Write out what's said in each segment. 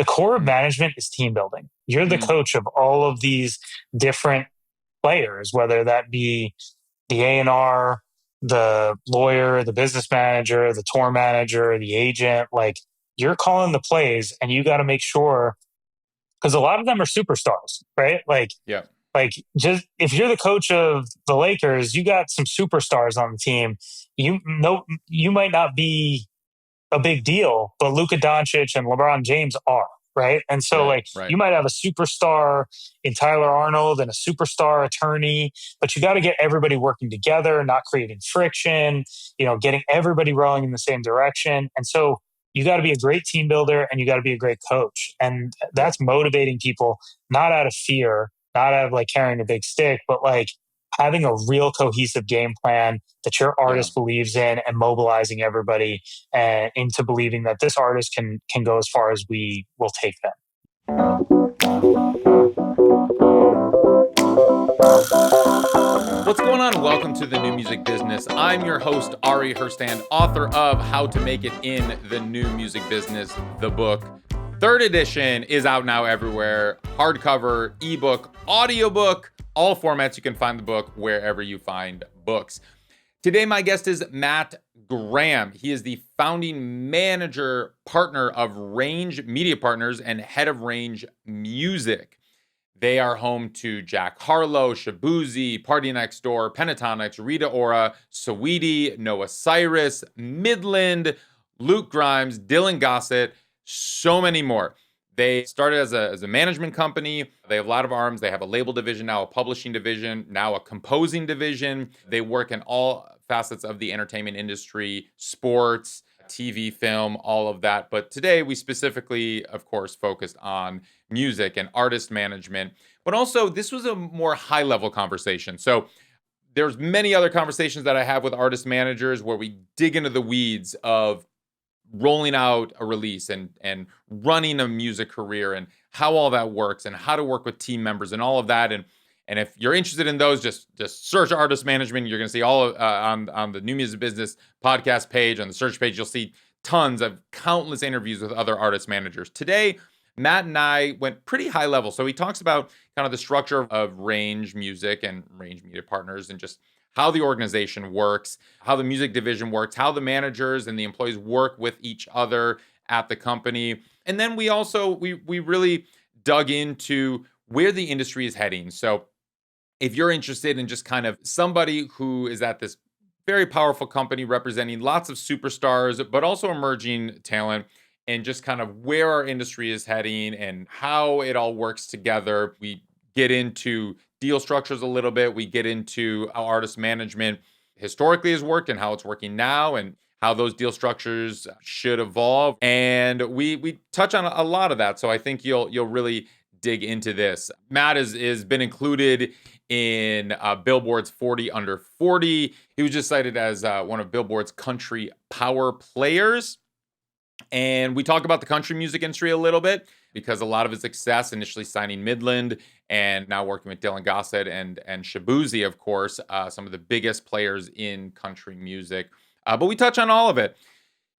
the core of management is team building. You're the coach of all of these different players, whether that be the A&R, the lawyer, the business manager, the tour manager, the agent. Like, you're calling the plays, and you got to make sure, because a lot of them are superstars, right? Like, just if you're the coach of the Lakers, you got some superstars on the team. You might not be a big deal, but Luka Doncic and LeBron James are, right? And so you might have a superstar in Tyler Arnold and a superstar attorney, but you got to get everybody working together, not creating friction, getting everybody rowing in the same direction. And so you got to be a great team builder, and you got to be a great coach. And that's motivating people, not out of fear, not out of like carrying a big stick, but like having a real cohesive game plan that your artist believes in, and mobilizing everybody into believing that this artist can go as far as we will take them. What's going on? Welcome to the New Music Business. I'm your host, Ari Herstand, author of How to Make It in the New Music Business, the book. Third edition is out now everywhere. Hardcover, ebook, audiobook, all formats. You can find the book wherever you find books. Today, my guest is Matt Graham. He is the founding manager partner of Range Media Partners and head of Range Music. They are home to Jack Harlow, Shaboozey, PartyNextDoor, Pentatonix, Rita Ora, Saweetie, Noah Cyrus, Midland, Luke Grimes, Dylan Gossett, so many more. They started as a management company. They have a lot of arms. They have a label division, now a publishing division, now a composing division. They work in all facets of the entertainment industry, sports, TV, film, all of that. But today we specifically, of course, focused on music and artist management. But also, this was a more high-level conversation. So there's many other conversations that I have with artist managers where we dig into the weeds of rolling out a release and running a music career and how all that works and how to work with team members and all of that. And if you're interested in those, just search artist management. You're going to see all on the New Music Business podcast page, on the search page, you'll see tons of countless interviews with other artist managers. Today, Matt and I went pretty high level. So he talks about kind of the structure of Range Music and Range Media Partners and just how the organization works, how the music division works, how the managers and the employees work with each other at the company. And then we really dug into where the industry is heading. So if you're interested in just kind of somebody who is at this very powerful company representing lots of superstars, but also emerging talent, and just kind of where our industry is heading and how it all works together, we get into deal structures a little bit. We get into how artist management historically has worked and how it's working now and how those deal structures should evolve. And we touch on a lot of that. So I think you'll really dig into this. Matt has been included in Billboard's 40 Under 40. He was just cited as one of Billboard's country power players. And we talk about the country music industry a little bit because a lot of his success, initially signing Midland and now working with Dylan Gossett and Shaboozey, of course, some of the biggest players in country music. But we touch on all of it.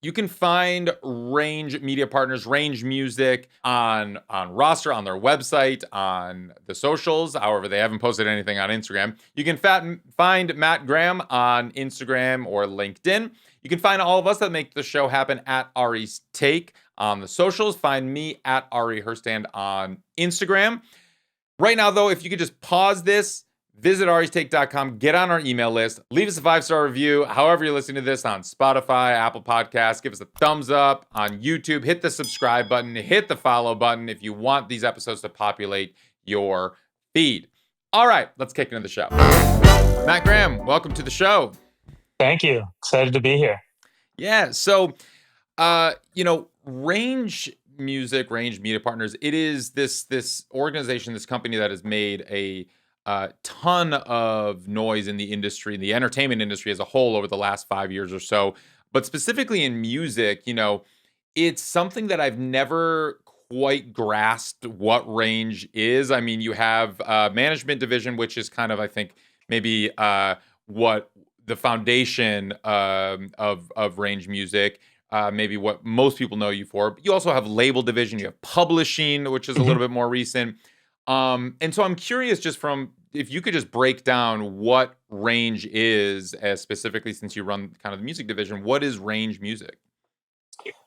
You can find Range Media Partners, Range Music on roster, on their website, on the socials. However, they haven't posted anything on Instagram. You can find Matt Graham on Instagram or LinkedIn. You can find all of us that make the show happen at Ari's Take on the socials. Find me at Ari Herstand on Instagram. Right now, though, if you could just pause this, visit aristake.com, get on our email list, leave us a 5-star review, however you're listening to this, on Spotify, Apple Podcasts, give us a thumbs up on YouTube, hit the subscribe button, hit the follow button if you want these episodes to populate your feed. All right, let's kick into the show. Matt Graham, welcome to the show. Thank you. Excited to be here. Yeah. So, Range Music, Range Media Partners, it is this organization, this company that has made a ton of noise in the industry, the entertainment industry as a whole over the last 5 years or so. But specifically in music, it's something that I've never quite grasped what Range is. I mean, you have a management division, which is kind of, I think, maybe what the foundation of Range Music. maybe what most people know you for. But you also have label division, you have publishing, which is a little bit more recent. And so I'm curious, just from if you could just break down what Range is, as specifically since you run kind of the music division, what is Range Music?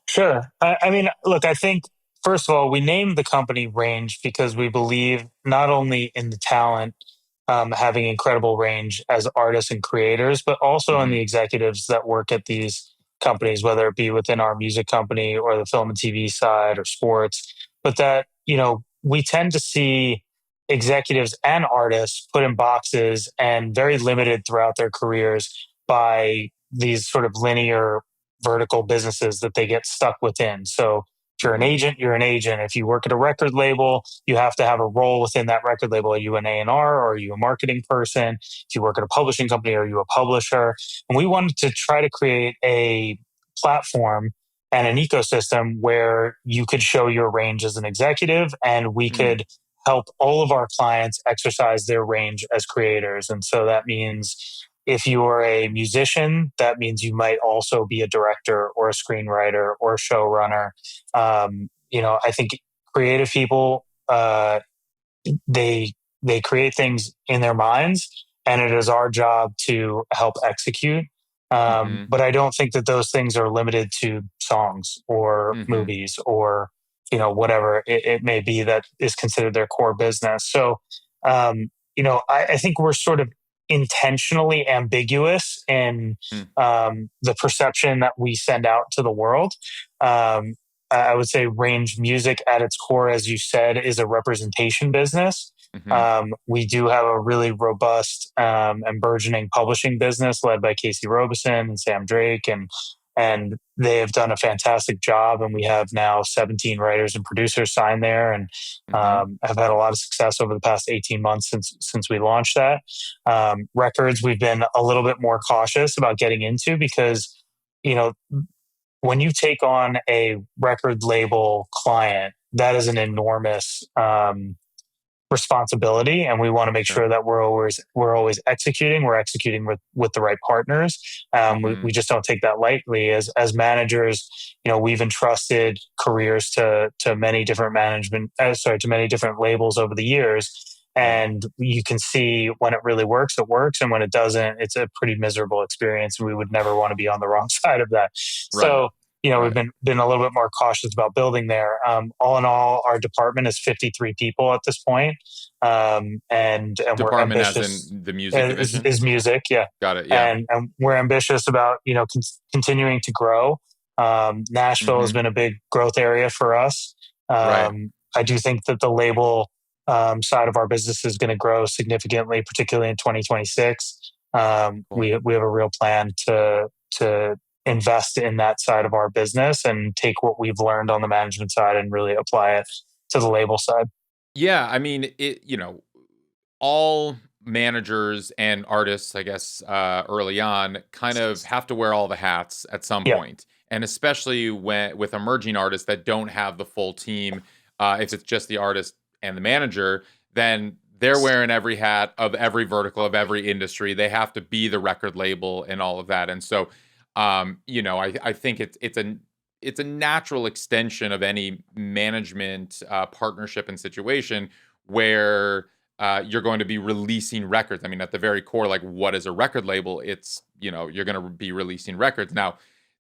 Sure. I mean, look, I think first of all, we named the company Range because we believe not only in the talent having incredible range as artists and creators, but also in Mm-hmm. the executives that work at these companies, whether it be within our music company or the film and TV side or sports. But that, we tend to see executives and artists put in boxes and very limited throughout their careers by these sort of linear vertical businesses that they get stuck within. So if you're an Mm-hmm. agent, you're an agent. If you work at a record label, you have to have a role within that record label. Are you an A&R or are you a marketing person? If you work at a publishing company, are you a publisher? And we wanted to try to create a platform and an ecosystem where you could show your range as an executive and we Mm-hmm. could help all of our clients exercise their range as creators. And so that means if you are a musician, that means you might also be a director or a screenwriter or a showrunner. I think creative people, they they create things in their minds, and it is our job to help execute. Mm-hmm. But I don't think that those things are limited to songs or Mm-hmm. movies or whatever it may be that is considered their core business. So I think we're sort of intentionally ambiguous in the perception that we send out to the world. Um, I would say Range Music at its core, as you said, is a representation business. Mm-hmm. We do have a really robust and burgeoning publishing business led by Casey Robeson and Sam Drake, and they have done a fantastic job. And we have now 17 writers and producers signed there, and Mm-hmm. have had a lot of success over the past 18 months since we launched that. Records, we've been a little bit more cautious about getting into because you know when you take on a record label client, that is an enormous responsibility, and we want to make Sure. sure that we're always executing. We're executing with the right partners. We Mm-hmm. just don't take that lightly. As managers, we've entrusted careers to many different to many different labels over the years. Right. And you can see when it really works, it works, and when it doesn't, it's a pretty miserable experience. And we would never want to be on the wrong side of that. Right. So we've Right. been a little bit more cautious about building there. All in all, our department is 53 people at this point, and we're Department as ambitious. in the music division? Is music, yeah, Got it. Yeah. and we're ambitious about continuing to grow. Nashville has Mm-hmm. been a big growth area for us. Right. I do think that the label side of our business is going to grow significantly, particularly in 2026. Cool. We have a real plan to invest in that side of our business and take what we've learned on the management side and really apply it to the label side. Yeah. I mean, all managers and artists, I guess, early on, kind of have to wear all the hats at some Yeah, point. And especially when with emerging artists that don't have the full team, if it's just the artist and the manager, then they're wearing every hat of every vertical of every industry. They have to be the record label and all of that. And so, I think it's a natural extension of any management partnership and situation where you're going to be releasing records. I mean, at the very core, like what is a record label? It's, you're going to be releasing records. Now,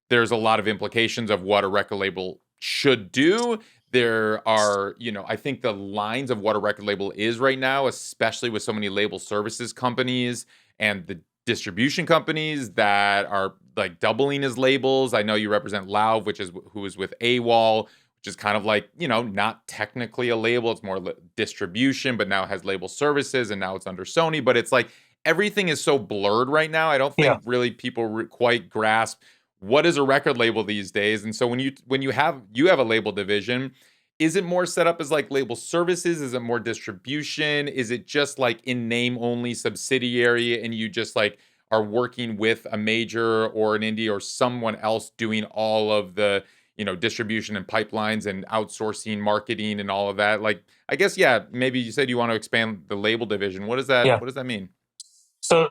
there's a lot of implications of what a record label should do. There are, I think the lines of what a record label is right now, especially with so many label services companies and the distribution companies that are like doubling as labels. I know you represent Lauv, who is with AWOL, which is kind of like, not technically a label. It's more distribution, but now has label services and now it's under Sony. But it's like everything is so blurred right now. I don't yeah. think really people quite grasp what is a record label these days. And so when you have a label division, is it more set up as like label services? Is it more distribution? Is it just like in name only subsidiary and you just like are working with a major or an indie or someone else doing all of the distribution and pipelines and outsourcing marketing and all of that? Like, I guess, yeah, maybe you said you want to expand the label division. Yeah. What does that mean? So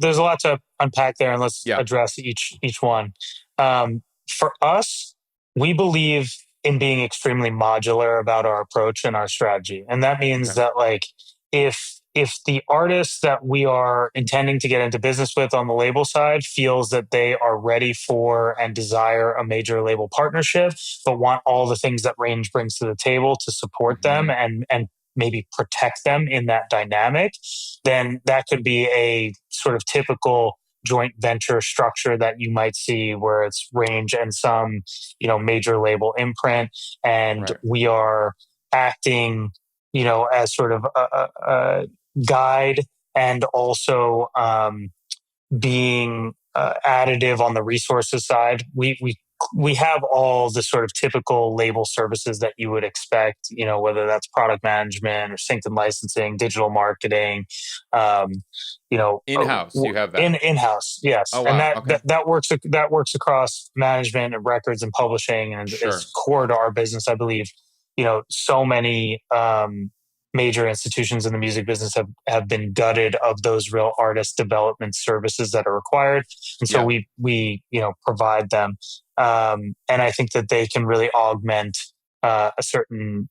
there's a lot to unpack there, and let's Yeah. address each one. Um, for us, we believe in being extremely modular about our approach and our strategy. And that means Okay. that like if the artist that we are intending to get into business with on the label side feels that they are ready for and desire a major label partnership, but want all the things that Range brings to the table to support them Mm-hmm. and maybe protect them in that dynamic, then that could be a sort of typical joint venture structure that you might see where it's Range and some, major label imprint, and Right. we are acting, as sort of a guide and also being additive on the resources side. We have all the sort of typical label services that you would expect, whether that's product management or synced and licensing, digital marketing, um, In-house, you have that. in house, yes, Oh, and wow. Okay. that works across management and records and publishing, and is Sure. core to our business. I believe, so many major institutions in the music business have been gutted of those real artist development services that are required, and so Yeah. we provide them, and I think that they can really augment a certain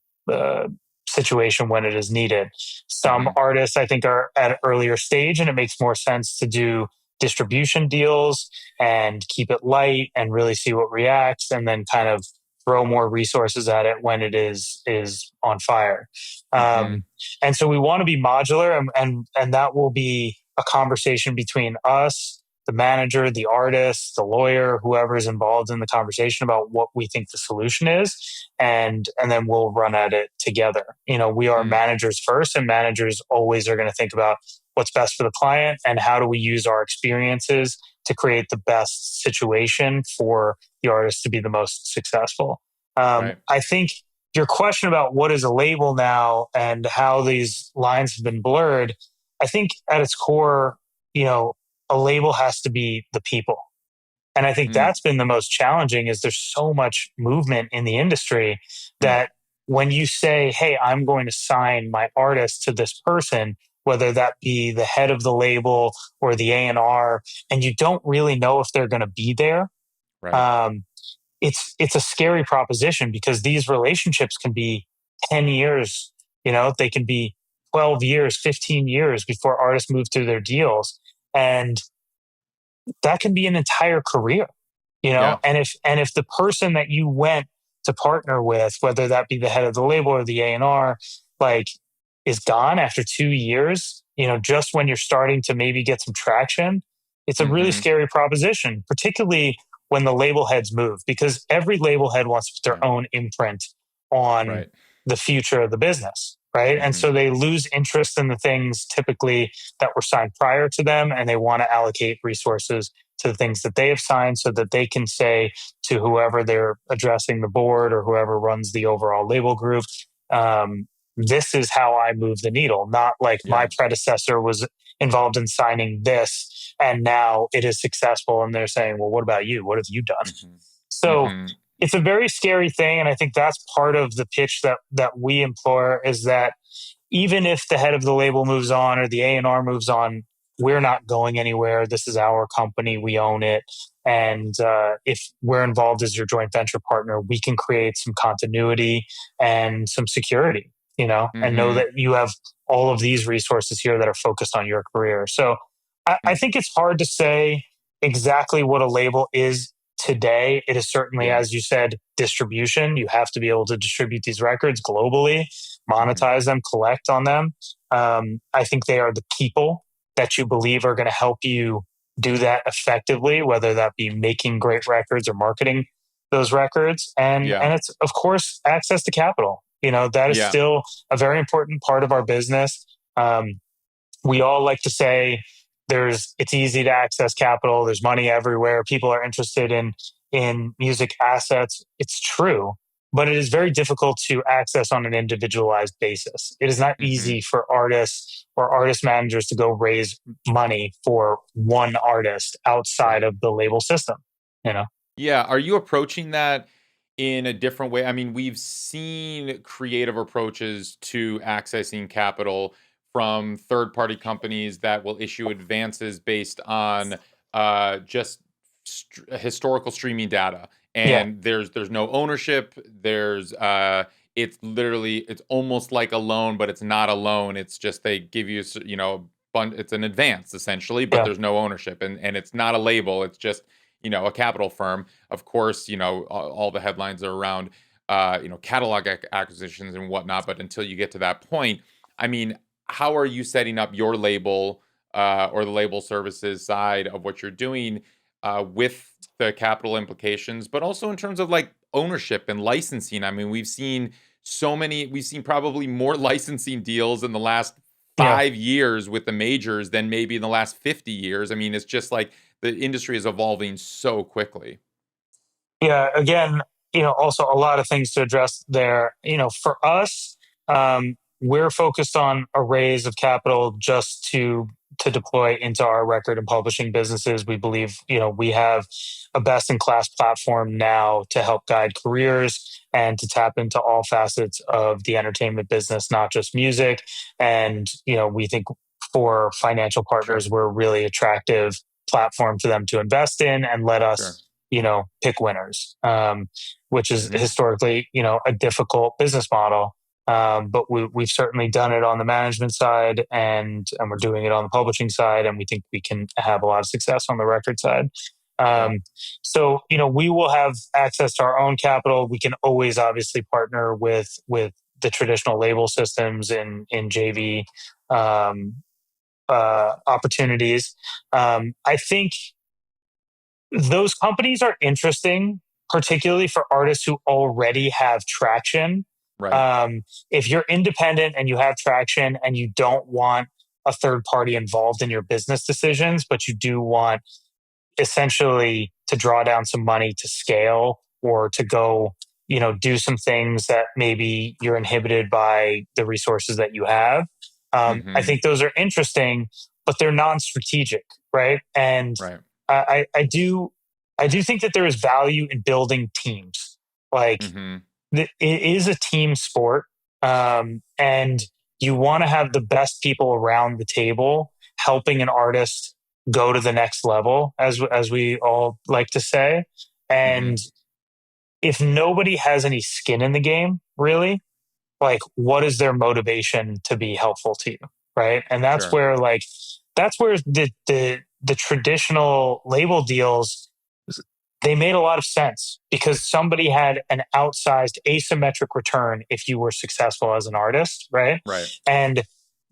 situation when it is needed. Some Mm-hmm. artists, I think, are at an earlier stage, and it makes more sense to do distribution deals and keep it light and really see what reacts, and then kind of throw more resources at it when it is on fire. Mm-hmm. And so we want to be modular, and that will be a conversation between us, the manager, the artist, the lawyer, whoever is involved in the conversation about what we think the solution is, and then we'll run at it together. We are Mm. managers first, and managers always are going to think about what's best for the client and how do we use our experiences to create the best situation for the artist to be the most successful. Right. I think your question about what is a label now and how these lines have been blurred, I think at its core, a label has to be the people. And I think Mm. that's been the most challenging is there's so much movement in the industry Mm. that when you say, hey, I'm going to sign my artist to this person, whether that be the head of the label or the A&R, and you don't really know if they're going to be there, Right. um, it's a scary proposition because these relationships can be 10 years, they can be 12 years, 15 years before artists move through their deals. And that can be an entire career, Yeah. and if the person that you went to partner with, whether that be the head of the label or the A&R, like is gone after 2 years, just when you're starting to maybe get some traction, it's a really Mm-hmm. scary proposition, particularly when the label heads move, because every label head wants to put Yeah. their own imprint on Right. the future of the business. Right. And Mm-hmm. so they lose interest in the things typically that were signed prior to them, and they want to allocate resources to the things that they have signed so that they can say to whoever they're addressing, the board or whoever runs the overall label group, this is how I move the needle, not like my Yeah. predecessor was involved in signing this and now it is successful. And they're saying, well, what about you? What have you done? Mm-hmm. So Mm-hmm. it's a very scary thing. And I think that's part of the pitch that we implore is that even if the head of the label moves on or the A&R moves on, we're not going anywhere. This is our company. We own it. And if we're involved as your joint venture partner, we can create some continuity and some security, and know Mm-hmm. that you have all of these resources here that are focused on your career. So I think it's hard to say exactly what a label is today. It is certainly, Yeah. as you said, distribution. You have to be able to distribute these records globally, Mm-hmm. monetize them, collect on them. I think they are the people that you believe are going to help you do that effectively, whether that be making great records or marketing those records. And Yeah. it's of course access to capital. That is Yeah. still a very important part of our business. We all like to say it's easy to access capital. There's money everywhere. People are interested in music assets. It's true, but it is very difficult to access on an individualized basis. It is not Mm-hmm. easy for artists or artist managers to go raise money for one artist outside Right. of the label system, you know? Yeah. Are you approaching that in a different way? I mean, we've seen creative approaches to accessing capital from third party companies that will issue advances based on just historical streaming data. Yeah. and there's no ownership. It's literally, it's almost like a loan, but it's not a loan. It's just they give you, it's an advance essentially, but Yeah. there's no ownership, and it's not a label. It's just, a capital firm. Of course, all the headlines are around, catalog acquisitions and whatnot. But until you get to that point, I mean, how are you setting up your label, or the label services side of what you're doing, with the capital implications, but also in terms of like ownership and licensing? I mean, we've seen probably more licensing deals in the last Yeah. 5 years with the majors than maybe in the last 50 years. I mean, it's just like the industry is evolving so quickly. Yeah, again, also a lot of things to address there. For us, we're focused on a raise of capital just to deploy into our record and publishing businesses. We believe, we have a best in class platform now to help guide careers and to tap into all facets of the entertainment business, not just music. And, we think for financial Sure. partners, we're a really attractive platform for them to invest in and let Sure. us pick winners, which is Hmm. historically, a difficult business model. But we've certainly done it on the management side, and we're doing it on the publishing side, and we think we can have a lot of success on the record side. Yeah. So we will have access to our own capital. We can always obviously partner with the traditional label systems in JV opportunities. I think those companies are interesting, particularly for artists who already have traction. Right. Um, if you're independent and you have traction and you don't want a third party involved in your business decisions, but you do want essentially to draw down some money to scale or to go, do some things that maybe you're inhibited by the resources that you have. I Hmm. think those are interesting, but they're non-strategic, right? And Right. I do think that there is value in building teams. Like Hmm. it is a team sport, and you want to have the best people around the table helping an artist go to the next level, as we all like to say. Hmm. And if nobody has any skin in the game, really, like what is their motivation to be helpful to you, right? And Sure. that's where the traditional label deals, they made a lot of sense because somebody had an outsized asymmetric return if you were successful as an artist, right? Right. And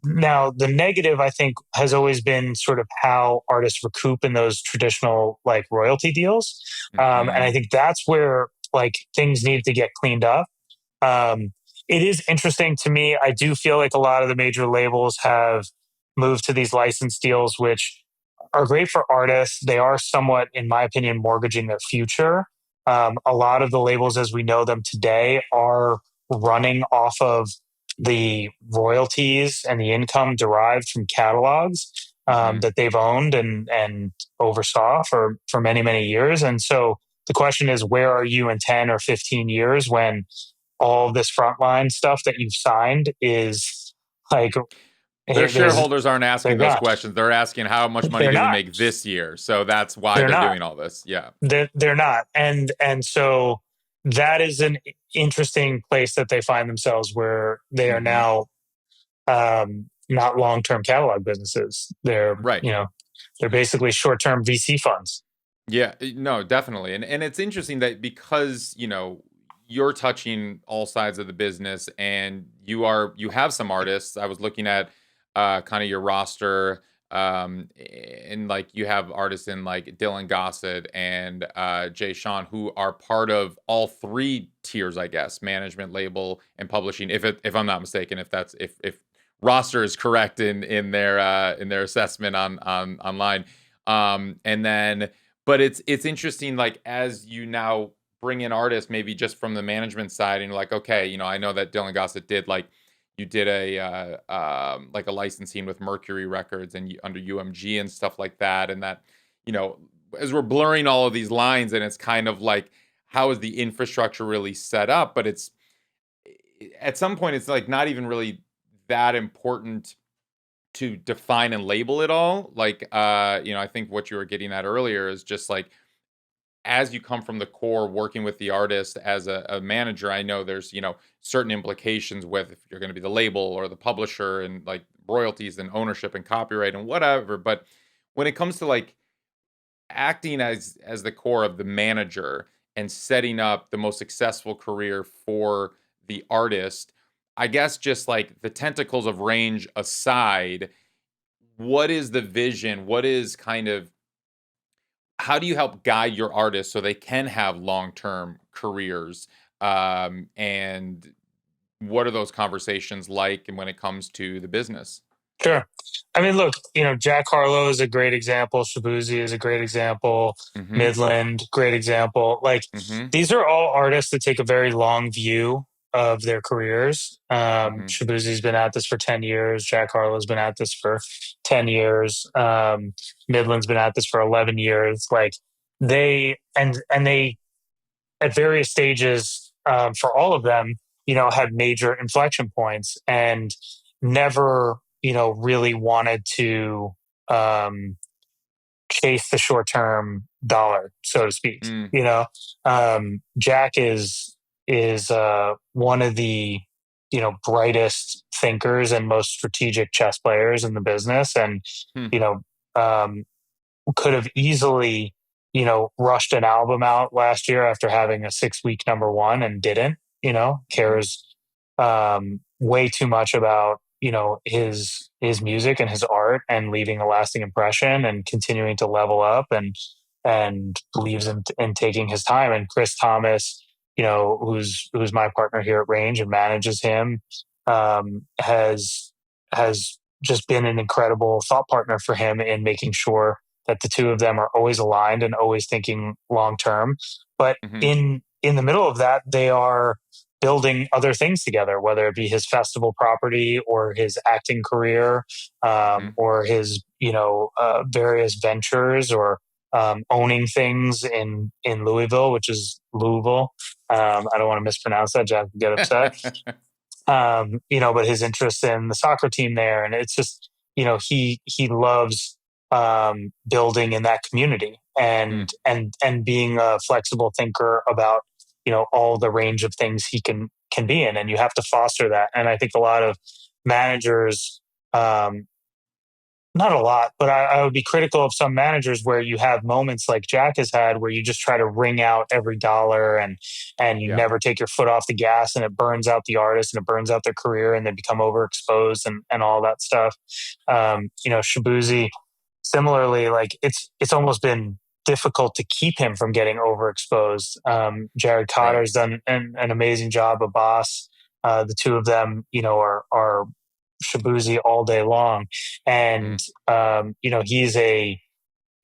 now the negative, I think, has always been sort of how artists recoup in those traditional like royalty deals. And I Hmm. think that's where like things need to get cleaned up. um, it is interesting to me. I do feel like a lot of the major labels have moved to these license deals, which are great for artists. They are somewhat, in my opinion, mortgaging their future. A lot of the labels as we know them today are running off of the royalties and the income derived from catalogs Hmm. that they've owned and oversaw for many, many years. And so the question is, where are you in 10 or 15 years when all of this frontline stuff that you've signed is like Their there's shareholders aren't asking they're those not questions. They're asking how much money they're did we not make this year? So that's why they're they're not doing all this. Yeah. they're not and so that is an interesting place that they find themselves where they are Hmm. now not long-term catalog businesses. They're Right. they're basically short-term VC funds. Yeah, no, definitely. And it's interesting that because, you're touching all sides of the business, and you have some artists. I was looking at kind of your roster, and like you have artists in like Dylan Gossett and Jay Sean, who are part of all three tiers, I guess, management, label, and publishing. If I'm not mistaken, if roster is correct in their assessment on online. And then, but it's interesting, like as you now bring in artists maybe just from the management side, and you're like, okay, I know that Dylan Gossett did, like, you did a like a licensing with Mercury Records and under UMG and stuff like that. And that, you know as we're blurring all of these lines, and it's kind of like, how is the infrastructure really set up? But it's, at some point, it's like not even really that important to define and label it all. Like, I think what you were getting at earlier is just like, as you come from the core working with the artist as a manager, I know there's, certain implications with if you're going to be the label or the publisher and like royalties and ownership and copyright and whatever. But when it comes to like acting as the core of the manager and setting up the most successful career for the artist, I guess just like the tentacles of range aside, what is the vision? What is kind of how do you help guide your artists so they can have long-term careers? And what are those conversations like and when it comes to the business? Sure. I mean, look, Jack Harlow is a great example. Shaboozey is a great example. Mhm. Midland, great example. Like, Mhm. these are all artists that take a very long view of their careers. Mhm. Shaboozey's been at this for 10 years. Jack Harlow's been at this for 10 years. Midland's been at this for 11 years. Like, they at various stages, for all of them, had major inflection points and never, really wanted to um, chase the short term dollar, so to speak. Mm. Jack is one of the brightest thinkers and most strategic chess players in the business, and Hmm. you know um, could have easily, rushed an album out last year after having a 6 week number one and didn't, Mhm. cares way too much about, his music and his art and leaving a lasting impression and continuing to level up and believes in taking his time. And Chris Thomas, who's my partner here at Range and manages him, has just been an incredible thought partner for him in making sure that the two of them are always aligned and always thinking long term. But Mhm. in the middle of that, they are building other things together, whether it be his festival property or his acting career, Mhm. or his various ventures, or owning things in Louisville, which is Louisville. I don't want to mispronounce that. Jack would get upset. But his interest in the soccer team there, and it's just, he loves building in that community Hmm. and being a flexible thinker about all the range of things he can be in, and you have to foster that. And I think a lot of managers, um, not a lot, but I would be critical of some managers where you have moments like Jack has had where you just try to wring out every dollar and you Yeah. never take your foot off the gas, and it burns out the artist and it burns out their career and they become overexposed and all that stuff. Shaboozey, similarly, like it's almost been difficult to keep him from getting overexposed. Jared Right. Cotter's done an amazing job of Boss. The two of them, are Shaboozey all day long, and Mm. he's a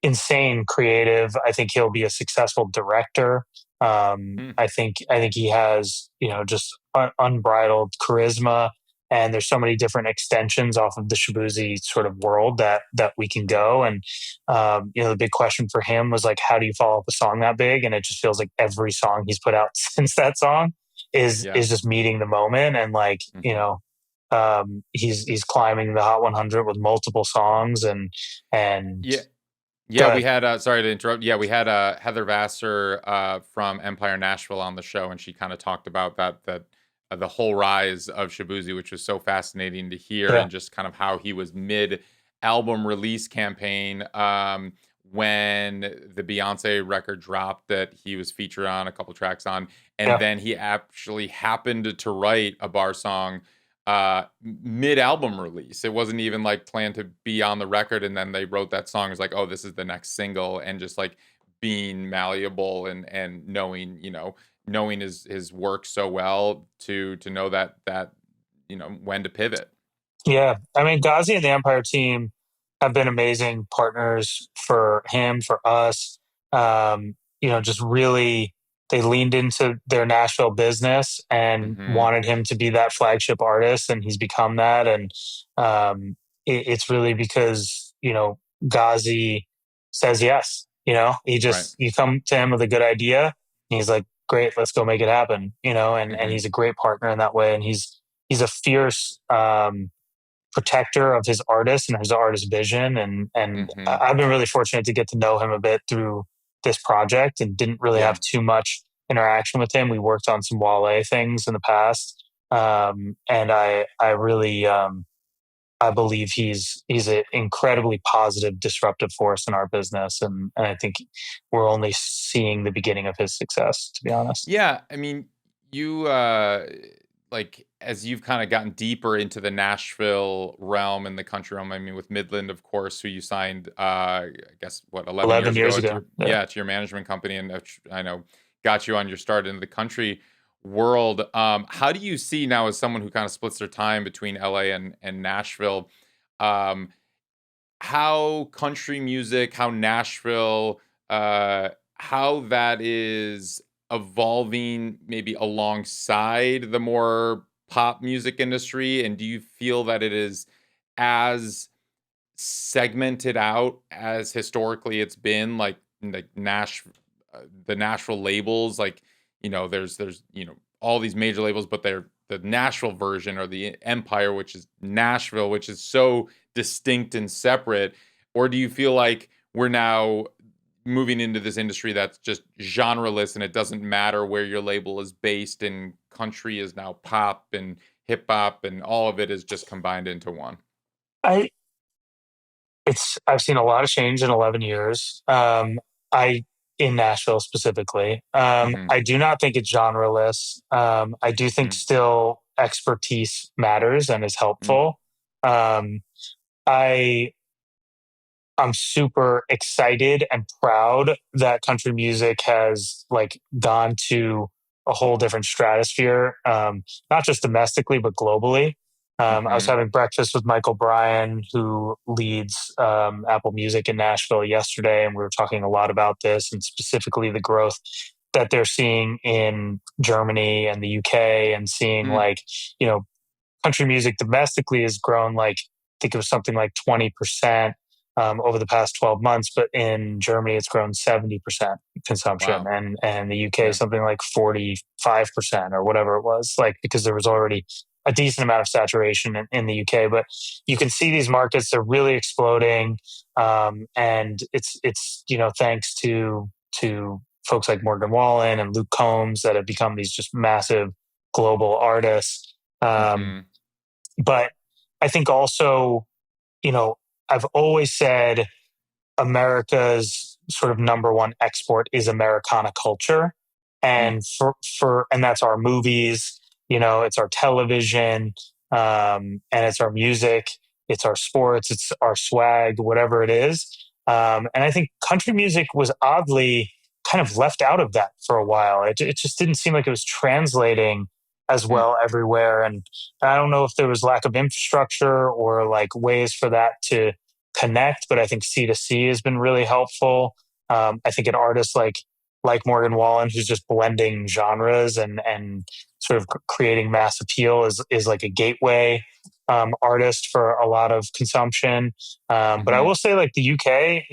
insane creative. I think he'll be a successful director. Mm. I think he has just unbridled charisma, and there's so many different extensions off of the Shaboozey sort of world that we can go. And the big question for him was like, how do you follow up a song that big? And it just feels like every song he's put out since that song is Yeah. is just meeting the moment, and like Mhm. he's climbing the Hot 100 with multiple songs, and Yeah. Yeah, we good. had sorry to interrupt. Yeah, we had Heather Vassar from Empire Nashville on the show, and she kind of talked about that the whole rise of Shaboozey, which was so fascinating to hear, Yeah, and just kind of how he was mid album release campaign when the Beyonce record dropped that he was featured on a couple tracks on, and yeah, then he actually happened to write a bar song mid album release. It wasn't even like planned to be on the record, and then they wrote that song. It's like, oh, this is the next single, and just like being malleable and knowing, knowing his work so well to know that when to pivot. yeah. I mean, Ghazi and the Empire team have been amazing partners for him, for us. Just really, they leaned into their Nashville business and Hmm. wanted him to be that flagship artist, and he's become that. And it's really because Ghazi says yes. He Right. just you come to him with a good idea, and he's like, "Great, let's go make it happen." And Hmm. he's a great partner in that way, and he's a fierce protector of his artist and his artist vision. And Hmm. I've been really fortunate to get to know him a bit through this project and didn't really Yeah. have too much interaction with him. We worked on some Wale things in the past. And I really, I believe he's an incredibly positive, disruptive force in our business, and I think we're only seeing the beginning of his success, to be honest. Yeah, I mean, you like as you've kind of gotten deeper into the Nashville realm and the country realm. I mean, with Midland, of course, who you signed, I guess what 11 years years ago to ago, your yeah. to your management company, and I know got you on your start into the country world. How do you see now as someone who kind of splits their time between LA and Nashville? Um, how country music, how Nashville, how that is evolving maybe alongside the more pop music industry? And do you feel that it is as segmented out as historically it's been, like the Nashville labels, like, there's all these major labels, but they're the Nashville version, or the Empire, which is Nashville, which is so distinct and separate? Or do you feel like we're now moving into this industry that's just genreless, and it doesn't matter where your label is based, and country is now pop and hip hop, and all of it is just combined into one? I I've seen a lot of change in 11 years. I in Nashville specifically. Hmm. I do not think it's genreless. I do think Hmm. still expertise matters and is helpful. Um, I I'm super excited and proud that country music has like gone to a whole different stratosphere, not just domestically but globally. I was Hmm. having breakfast with Michael Bryan, who leads Apple Music in Nashville yesterday, and we were talking a lot about this and specifically the growth that they're seeing in Germany and the UK, and seeing Hmm. like country music domestically has grown like I think it was something like 20% over the past 12 months, but in Germany it's grown 70% consumption, Wow. and the UK Yeah. something like 45% or whatever it was, like because there was already a decent amount of saturation in the UK. But you can see these markets are really exploding, and it's thanks to folks like Morgan Wallen and Luke Combs that have become these just massive global artists. Um, Hmm. but I think also, you know, I've always said America's sort of number one export is Americana culture. Mm. And and that's our movies, it's our television, and it's our music, it's our sports, it's our swag, whatever it is. And I think country music was oddly kind of left out of that for a while. It just didn't seem like it was translating as Mm. well everywhere. And I don't know if there was lack of infrastructure or like ways for that to connect, but I think C2C has been really helpful. I think an artist like Morgan Wallen, who's just blending genres and sort of creating mass appeal, is like a gateway artist for a lot of consumption. But I Mhm. will say, like the UK,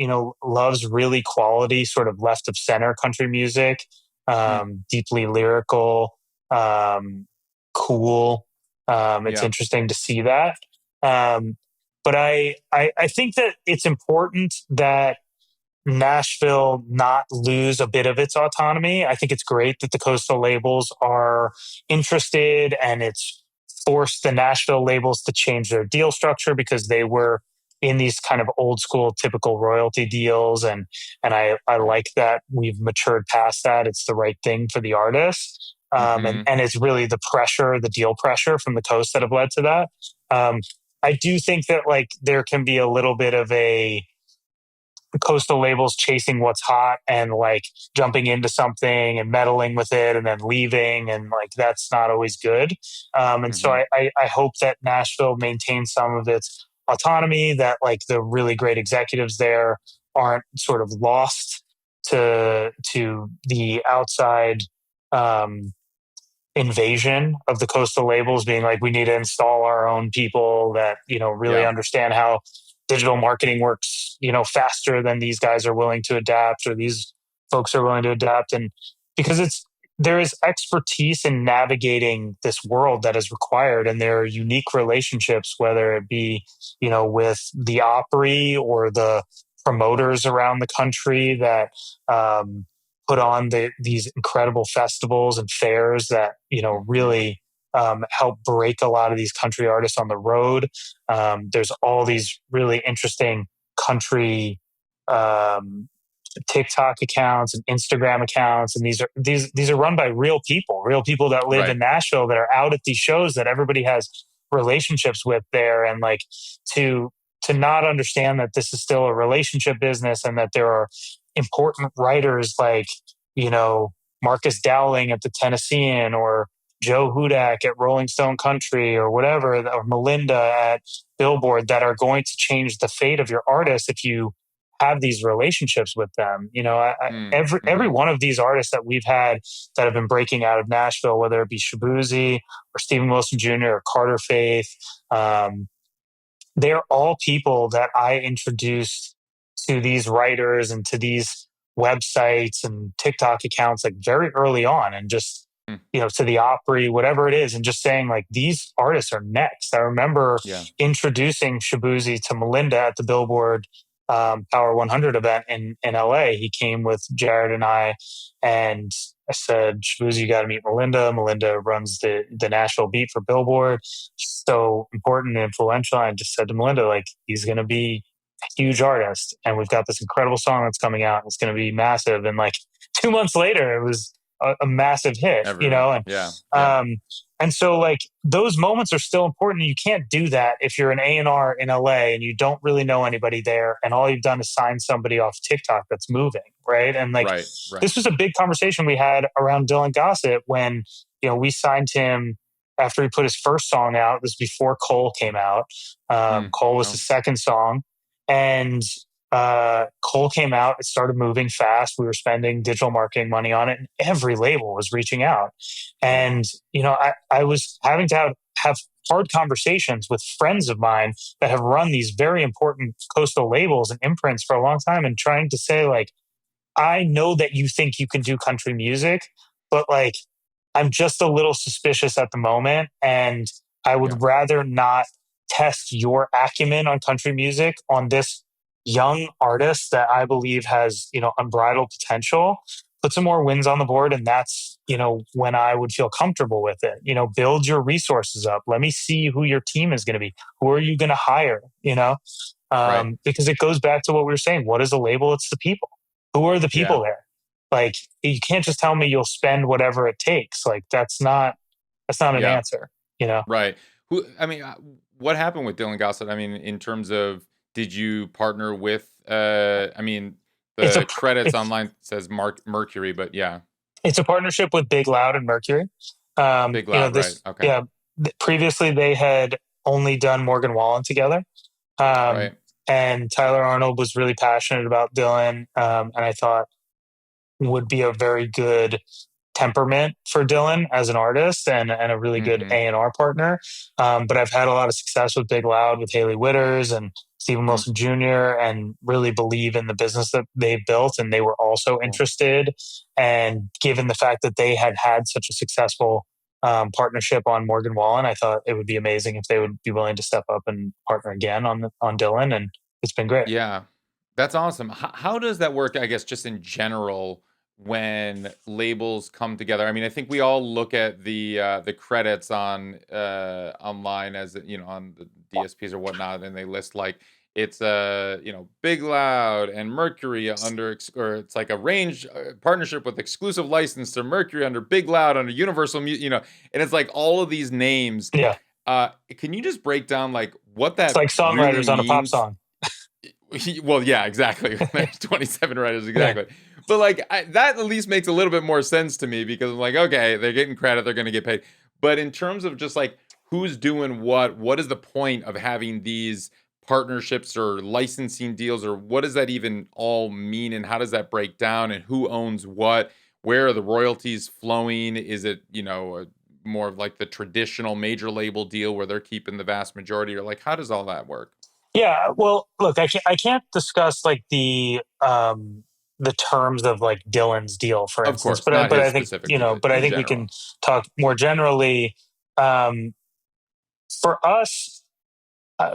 loves really quality, sort of left of center country music, Mm. deeply lyrical, um, cool. It's Yeah. interesting to see that. Um, but I think that it's important that Nashville not lose a bit of its autonomy. I think it's great that the coastal labels are interested, and it's forced the Nashville labels to change their deal structure because they were in these kind of old school typical royalty deals, and I Right. like that we've matured past that. It's the right thing for the artist. Mhm. And it's really the deal pressure from the coast that have led to that. Um, I do think that like there can be a little bit of a coastal labels chasing what's hot and like jumping into something and meddling with it and then leaving, and like that's not always good. And so Mhm. I hope that Nashville maintains some of its autonomy, that like the really great executives there aren't sort of lost to the outside um, invasion of the coastal labels, being like, we need to install our own people that really Yeah. understand how digital marketing works faster than these guys are willing to adapt, or these folks are willing to adapt. And because there is expertise in navigating this world that is required, and there are unique relationships, whether it be with the Opry or the promoters around the country that put on these incredible festivals and fairs that really help break a lot of these country artists on the road. There's all these really interesting country TikTok accounts and Instagram accounts, and these are run by real people that live in Nashville, that are out at these shows that everybody has relationships with there. And like to not understand that this is still a relationship business, and that there are important writers like Marcus Dowling at the Tennessean, or Joe Hudak at Rolling Stone Country, or whatever, or Melinda at Billboard, that are going to change the fate of your artist if you have these relationships with them. Every one of these artists that we've had that have been breaking out of Nashville, whether it be Shaboozey or Stephen Wilson Jr. or Carter Faith, they're all people that I introduced to these writers and to these websites and TikTok accounts like very early on, and just to the Opry, whatever it is, and just saying like, these artists are next. I remember introducing Shaboozey to Melinda at the Billboard Power 100 event in LA. He came with Jared and I said, Shaboozey, you got to meet Melinda. Melinda runs the Nashville beat for Billboard. She's so important and influential. I just said to Melinda, like, he's going to be a huge artist, and we've got this incredible song that's coming out, and it's going to be massive. And like 2 months later, it was a massive hit. And so like those moments are still important. You can't do that if you're an A&R in LA and you don't really know anybody there, and all you've done is sign somebody off TikTok that's moving, right? And like this was a big conversation we had around Dylan Gossett when we signed him after he put his first song out. This was before Cole came out. Cole was the second song, and Cole came out. It started moving fast. We were spending digital marketing money on it, and every label was reaching out. And I was having to have hard conversations with friends of mine that have run these very important coastal labels and imprints for a long time, and trying to say like, I know that you think you can do country music, but like, I'm just a little suspicious at the moment, and I would rather not test your acumen on country music on this young artist that I believe has, unbridled potential. Put some more wins on the board, and that's, when I would feel comfortable with it. Build your resources up. Let me see who your team is going to be. Who are you going to hire? Because it goes back to what we were saying. What is a label? It's the people. Who are the people there? Like, you can't just tell me you'll spend whatever it takes. Like, that's not an answer. Right. What happened with Dylan Gossett? I mean, in terms of, did you partner with, the credits online says Mercury, but it's a partnership with Big Loud and Mercury. Big Loud, right. Okay. Yeah. Previously they had only done Morgan Wallen together. And Tyler Arnold was really passionate about Dylan. And I thought would be a very good temperament for Dylan as an artist, and a really good A&R partner. But I've had a lot of success with Big Loud, with Haley Witters and Stephen Wilson Jr., and really believe in the business that they've built. And they were also interested. And given the fact that they had such a successful partnership on Morgan Wallen, I thought it would be amazing if they would be willing to step up and partner again on Dylan. And it's been great. Yeah, that's awesome. How does that work, I guess, just in general, when labels come together? I mean, I think we all look at the credits on online, as on the DSPs or whatnot, and they list like, it's Big Loud and Mercury or it's like a range partnership with exclusive license to Mercury under Big Loud under Universal Music, and it's like all of these names. Yeah. Can you just break down like what that? It's like songwriters really on a pop song. Well, yeah, exactly. There's 27 writers, exactly. Yeah. But like that at least makes a little bit more sense to me, because I'm like, okay, they're getting credit, they're going to get paid. But in terms of just like who's doing what is the point of having these partnerships or licensing deals, or what does that even all mean, and how does that break down, and who owns what? Where are the royalties flowing? Is it, more of like the traditional major label deal where they're keeping the vast majority, or like, how does all that work? Yeah, well, look, I can't discuss like the terms of like Dylan's deal, for instance. Of course, but I think I think we can talk more generally. For us,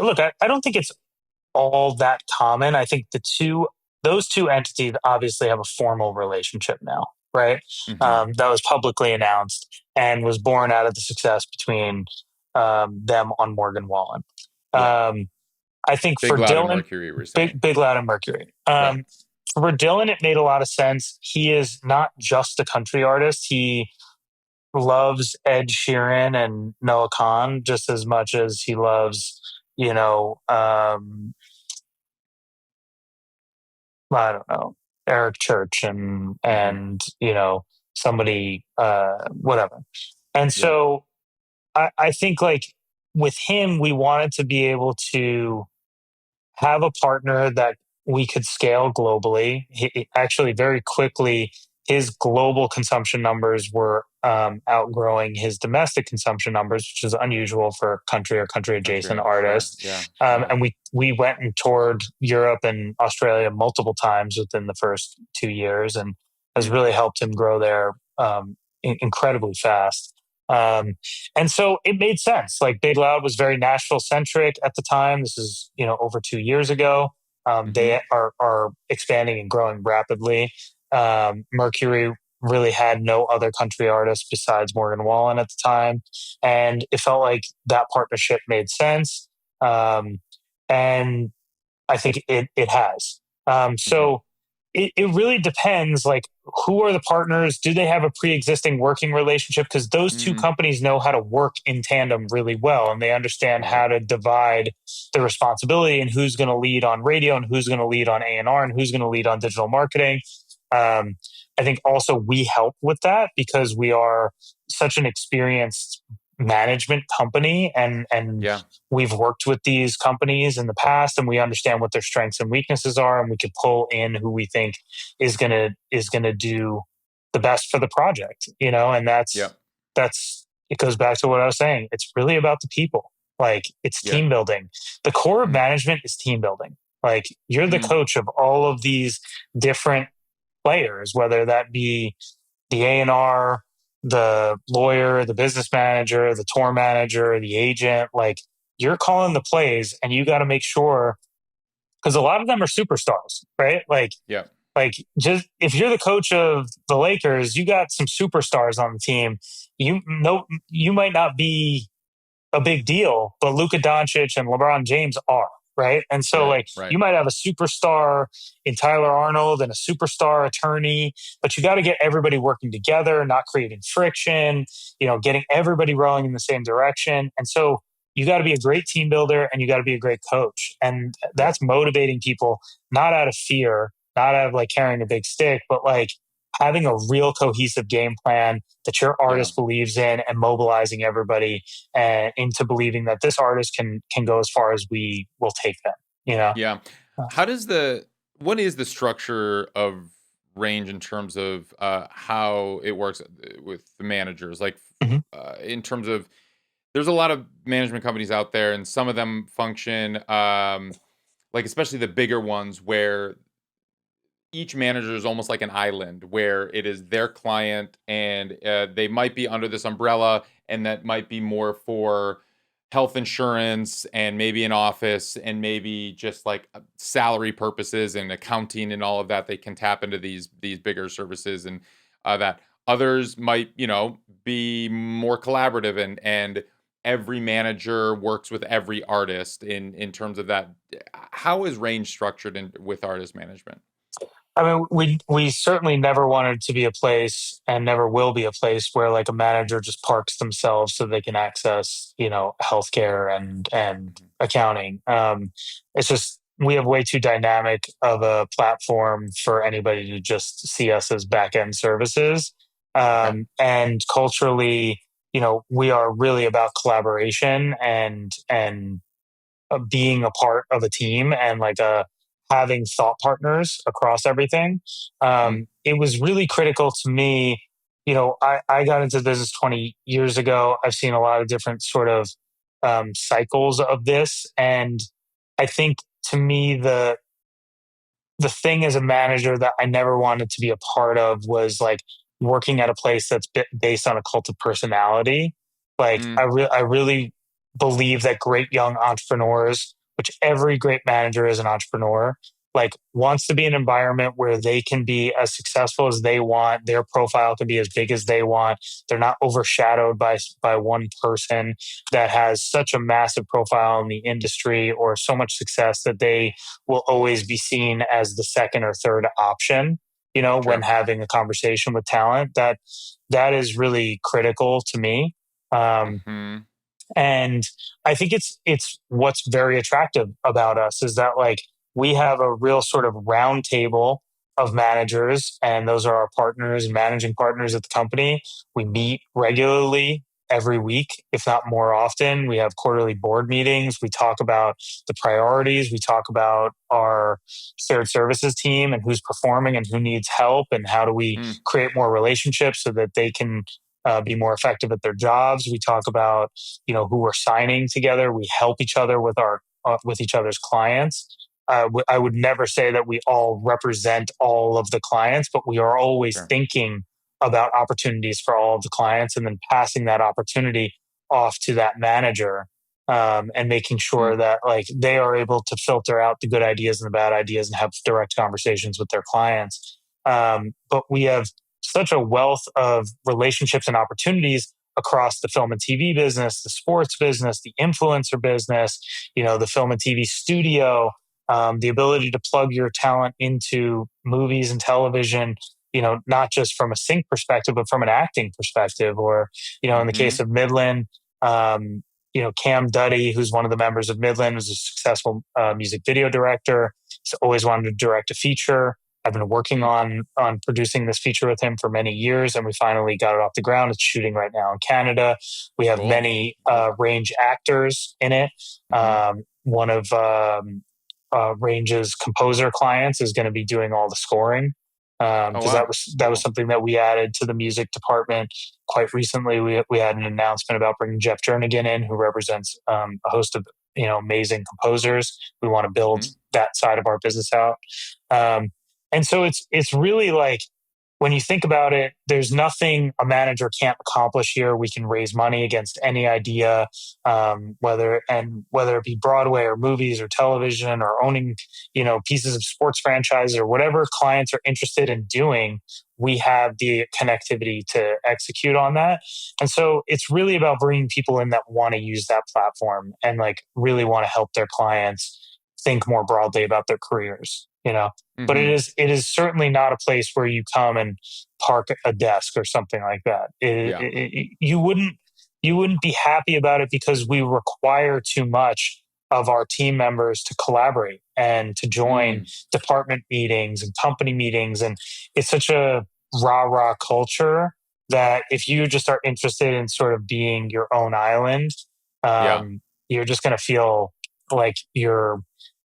look, I don't think it's all that common. I think those two entities obviously have a formal relationship now, right? Hmm. That was publicly announced and was born out of the success between them on Morgan Wallen. Yeah. Um, I think Big for Loud and Dylan, Mercury recently. Big Loud and Mercury. Right. For Dylan, it made a lot of sense. He is not just a country artist. He loves Ed Sheeran and Noah Khan just as much as he loves, you know, I don't know, Eric Church Hmm. and somebody whatever. And Yeah. so I think like with him, we wanted to be able to have a partner that we could scale globally. Actually, very quickly, his global consumption numbers were outgrowing his domestic consumption numbers, which is unusual for a country or country adjacent Country. Sure. artists. Yeah. Yeah. And we went and toured Europe and Australia multiple times within the first 2 years, and has Mm. really helped him grow there incredibly fast. And so it made sense. Like Big Loud was very Nashville centric at the time. This is, over 2 years ago. Hmm. They are expanding and growing rapidly. Mercury really had no other country artists besides Morgan Wallen at the time. And it felt like that partnership made sense. And I think it has. Hmm. So it really depends. Like, who are the partners? Do they have a pre-existing working relationship? Because those two Hmm. companies know how to work in tandem really well, and they understand Right. how to divide the responsibility and who's going to lead on radio and who's going to lead on A&R and who's going to lead on digital marketing. Um, I think also we help with that because we are such an experienced management company, and Yeah. we've worked with these companies in the past, and we understand what their strengths and weaknesses are, and we can pull in who we think is gonna do the best for the project. And Yeah. that's it goes back to what I was saying. It's really about the people. Like, it's Yeah. team building. The core of Mm. management is team building. Like, you're the Mm. coach of all of these different players, whether that be the A&R, the lawyer, the business manager, the tour manager, the agent. Like, you're calling the plays, and you got to make sure, because a lot of them are superstars, right? Yeah. Like, just if you're the coach of the Lakers, you got some superstars on the team. You might not be a big deal, but Luka Doncic and LeBron James are, right? And so, Right. like, Right. you might have a superstar in Tyler Arnold and a superstar attorney, but you got to get everybody working together, not creating friction, getting everybody rowing in the same direction. And so you got to be a great team builder, and you got to be a great coach. And Yeah. that's motivating people, not out of fear, not out of like carrying a big stick, but like having a real cohesive game plan that your Yeah. artist believes in, and mobilizing everybody into believing that this artist can go as far as we will take them. You know. Yeah. Uh, How does what is the structure of range in terms of how it works with the managers? Like, mhm. in terms of, there's a lot of management companies out there, and some of them function, like especially the bigger ones, where each manager is almost like an island, where it is their client, and they might be under this umbrella, and that might be more for health insurance and maybe an office and maybe just like salary purposes and accounting and all of that. They can tap into these bigger services, and that others might, be more collaborative, and every manager works with every artist in terms of that. How is range structured with artist management? I mean, we certainly never wanted to be a place, and never will be a place, where like a manager just parks themselves so they can access, healthcare and Mhm. accounting. It's just we have way too dynamic of a platform for anybody to just see us as back end services. Okay. And culturally, we are really about collaboration and being a part of a team, and like having thought partners across everything. Mm. It was really critical to me. I got into business 20 years ago. I've seen a lot of different sort of cycles of this. And I think, to me, the thing as a manager that I never wanted to be a part of was like working at a place that's based on a cult of personality. Like, Mm. I really believe that great young entrepreneurs which every great manager is an entrepreneur, like wants to be an environment where they can be as successful as they want. Their profile can be as big as they want. They're not overshadowed by one person that has such a massive profile in the industry or so much success that they will always be seen as the second or third option, when Sure. having a conversation with talent. That is really critical to me. Um, Mm-hmm. and I think it's what's very attractive about us is that like we have a real sort of round table of managers, and those are our partners and managing partners at the company. We meet regularly every week, if not more often. We have quarterly board meetings. We talk about the priorities. We talk about our shared services team and who's performing and who needs help, and how do we Mm, create more relationships so that they can be more effective at their jobs. We talk about who we're signing together. We help each other with our with each other's clients. I would never say that we all represent all of the clients, but we are always sure. thinking about opportunities for all of the clients and then passing that opportunity off to that manager, and making sure Mm, that like they are able to filter out the good ideas and the bad ideas and have direct conversations with their clients. But we have such a wealth of relationships and opportunities across the film and TV business, the sports business, the influencer business, the film and TV studio, the ability to plug your talent into movies and television, not just from a sync perspective, but from an acting perspective. Or, in the mm-hmm. case of Midland, Cam Duddy, who's one of the members of Midland, was a successful music video director. He's always wanted to direct a feature. I've been working Mm, on producing this feature with him for many years, and we finally got it off the ground. It's shooting right now in Canada. We have cool. many Range actors in it. Mm-hmm. One of Range's composer clients is going to be doing all the scoring, Oh, because wow. that was Cool. something that we added to the music department quite recently. We had an announcement about bringing Jeff Jernigan in, who represents a host of amazing composers. We want to build Mm-hmm. that side of our business out. Um, and so it's really like when you think about it, there's nothing a manager can't accomplish here. We can raise money against any idea, whether it be Broadway or movies or television or owning, pieces of sports franchises or whatever clients are interested in doing. We have the connectivity to execute on that. And so it's really about bringing people in that want to use that platform and like really want to help their clients think more broadly about their careers. But it Mm-hmm. is certainly not a place where you come and park a desk or something like that. Yeah. You wouldn't be happy about it because we require too much of our team members to collaborate and to join Mm, department meetings and company meetings, and it's such a rah rah culture that if you just are interested in sort of being your own island, yeah. you're just going to feel like you're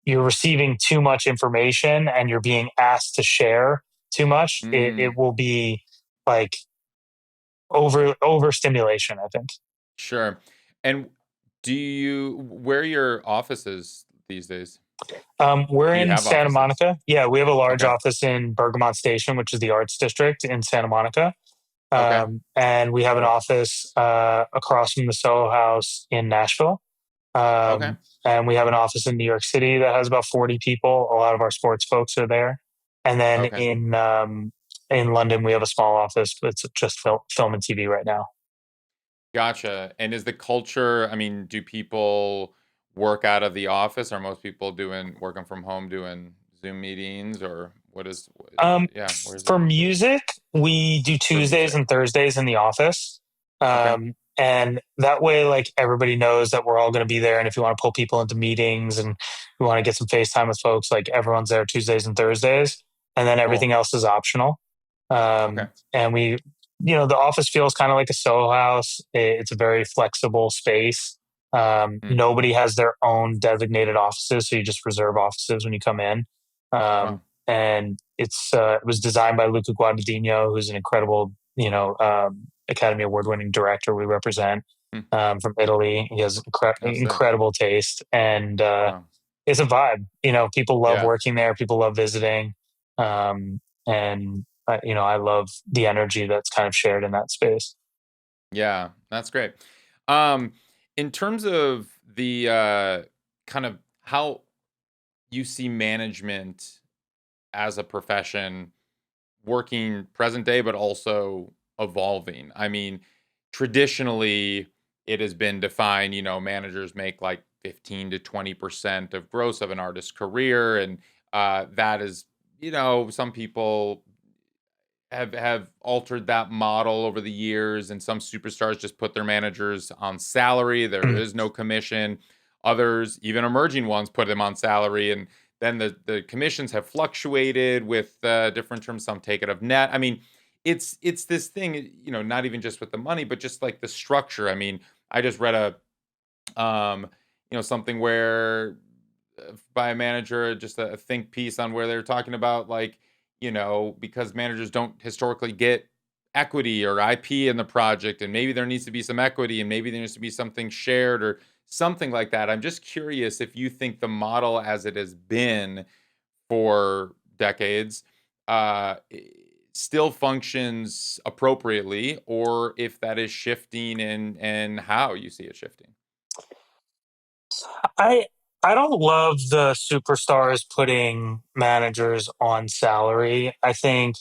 receiving too much information and you're being asked to share too much. It Mm, will be like overstimulation, I think. sure. And where are your offices these days? We're Do you in have Santa offices? Monica. Yeah, we have a large Okay. office in Bergamot Station, which is the arts district in Santa Monica. Okay. And we have an Cool. office across from the Soho House in Nashville. Okay. And we have an office in New York City that has about 40 people. A lot of our sports folks are there. And then Okay. in London, we have a small office, but it's just film and TV right now. Gotcha. And is the culture, I mean, do people work out of the office? Are most people working from home, doing Zoom meetings, or yeah, where's the For culture music, we do for Tuesdays music? and Thursdays in the office. Okay. And that way, like everybody knows that we're all going to be there. And if you want to pull people into meetings and you want to get some FaceTime with folks, like everyone's there Tuesdays and Thursdays. And then Cool. everything else is optional. Okay. And the office feels kind of like a Soho house. It's a very flexible space. Mm. Nobody has their own designated offices. So you just reserve offices when you come in. Wow. And it was designed by Luca Guadagnino, who's an incredible, Academy Award winning director we represent, Mm. from Italy. He has That's sick. incredible taste, and Wow. it's a vibe. People love Yeah. working there. People love visiting, and I love the energy that's kind of shared in that space. Yeah. That's great. Um, in terms of the kind of how you see management as a profession working present day, but also evolving. I mean, traditionally, it has been defined, managers make like 15 to 20% of gross of an artist's career. And that is, some people have altered that model over the years, and some superstars just put their managers on salary. There Mm. is no commission. Others, even emerging ones, put them on salary, and then the commissions have fluctuated with different terms. Some take it of net. I mean, it's this thing, not even just with the money, but just like the structure. I mean, I just read something where by a manager, just a think piece on where they're talking about like, because managers don't historically get equity or IP in the project, and maybe there needs to be some equity, and maybe there needs to be something shared or something like that. I'm just curious if you think the model as it has been for decades still functions appropriately, or if that is shifting and how you see it shifting. I I don't love the superstars putting managers on salary. I think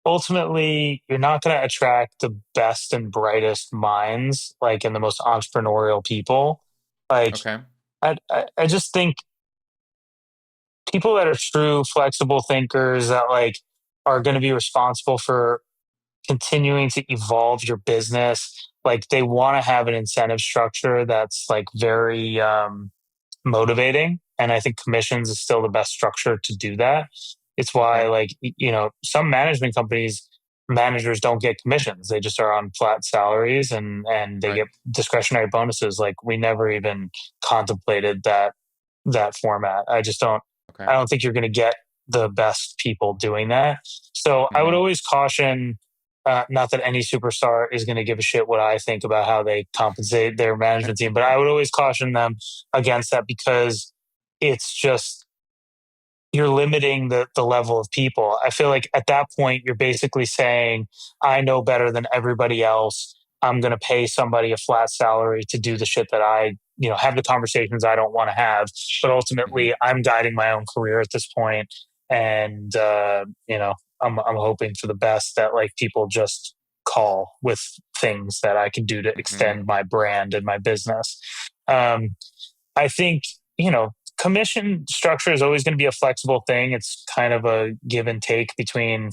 ultimately you're not going to attract the best and brightest minds, like and the most entrepreneurial people. Like Okay. I just think people that are true flexible thinkers that like are going to be responsible for continuing to evolve your business, like they want to have an incentive structure that's like very motivating. And I think commissions is still the best structure to do that. It's why, Okay. like, some management companies, managers don't get commissions. They just are on flat salaries and they Right. get discretionary bonuses. Like we never even contemplated that format. Okay. I don't think you're going to get the best people doing that. So I would Mhm. always caution, not that any superstar is going to give a shit what I think about how they compensate their management team, but I would always caution them against that because it's just you're limiting the level of people. I feel like at that point you're basically saying, I know better than everybody else. I'm going to pay somebody a flat salary to do the shit that I, have the conversations I don't want to have. But Mhm. ultimately, I'm guiding my own career at this point, and I'm hoping for the best that like people just call with things that I can do to Mhm. extend my brand and my business. Um, I think, commission structure is always going to be a flexible thing. It's kind of a give and take between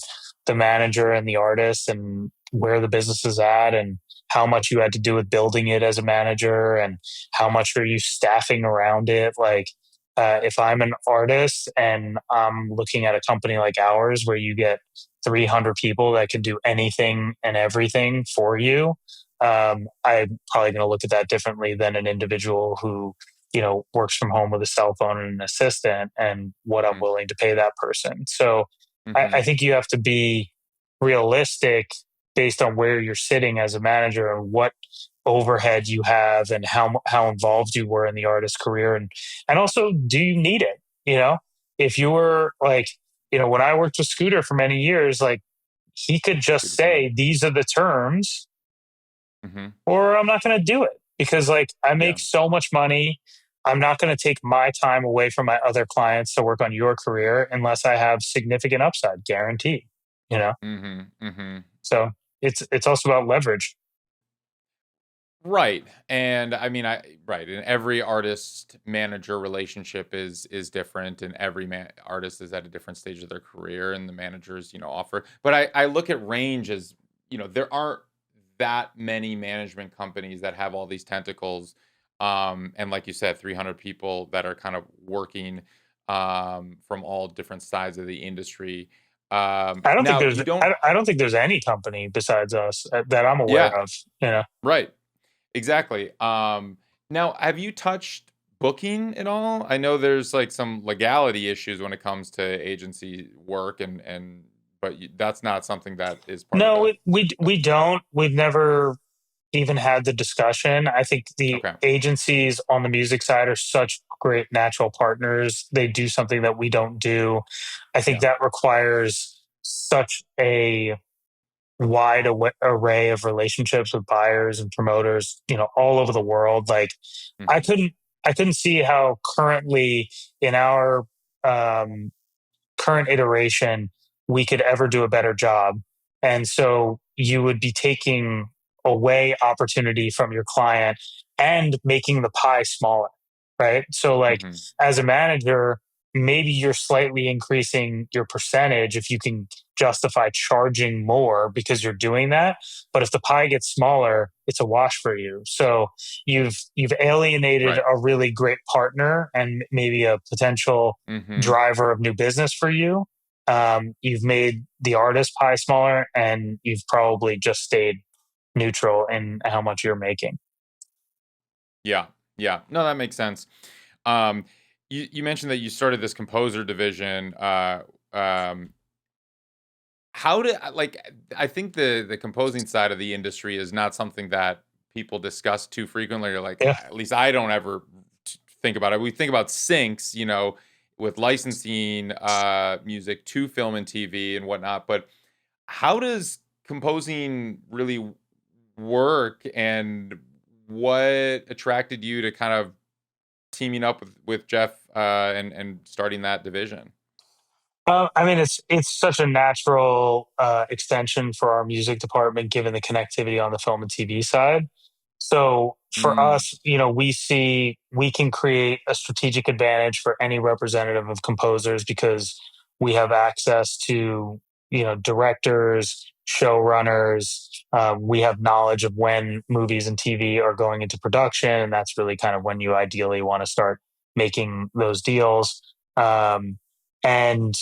the manager and the artist and where the business is at and how much you had to do with building it as a manager and how much are you staffing around it. Like, if I'm an artist and I'm looking at a company like ours where you get 300 people that can do anything and everything for you, I'm probably going to look at that differently than an individual who works from home with a cell phone and an assistant and what I'm Mhm. willing to pay that person. So I Mhm. think you have to be realistic based on where you're sitting as a manager and what overhead you have and how involved you were in the artist's career and also do you need it? If you were like, when I worked with Scooter for many years, like he could just Scooter Braun. say these are the terms Mhm. or I'm not going to do it because like I Yeah. make so much money. I'm not going to take my time away from my other clients to work on your career unless I have significant upside guaranteed, you know? Mhm. Mhm. So it's also about leverage. Right. And I mean, right. And every artist manager relationship is different, and every artist is at a different stage of their career, and the managers, offer. But I look at range as, there aren't that many management companies that have all these tentacles. And like you said, 300 people that are kind of working from all different sides of the industry. Now you don't, I don't think there's any company besides us that I'm aware yeah, of, you know? right. Exactly. Now, have you touched booking at all? I know there's like some legality issues when it comes to agency work, but that's not something that is part of No, the. we don't. We've never even had the discussion. I think the Okay. agencies on the music side are such great natural partners. They do something that we don't do. I think Yeah. that requires such a wide array of relationships with buyers and promoters, all over the world. Like I Hmm. couldn't I couldn't see how currently in our um, current iteration we could ever do a better job. And so you would be taking away opportunity from your client and making the pie smaller, right? So, like, Mm-hmm. as a manager, maybe you're slightly increasing your percentage if you can justify charging more because you're doing that. But if the pie gets smaller, it's a wash for you. So you've alienated Right. a really great partner and maybe a potential Mm-hmm. driver of new business for you. You've made the artist pie smaller, and you've probably just stayed neutral in how much you're making. Yeah. Yeah. No, that makes sense. Um, you mentioned that you started this composer division. Um, how did like I think the composing side of the industry is not something that people discuss too frequently, or like Yeah. at least I don't ever think about it. We think about syncs, with licensing music to film and TV and whatnot, but how does composing really work, and what attracted you to kind of teaming up with Jeff and starting that division? I mean, it's such a natural extension for our music department, given the connectivity on the film and TV side. So for Mm, us, we see we can create a strategic advantage for any representative of composers because we have access to directors, showrunners. We have knowledge of when movies and TV are going into production, and that's really kind of when you ideally want to start making those deals. And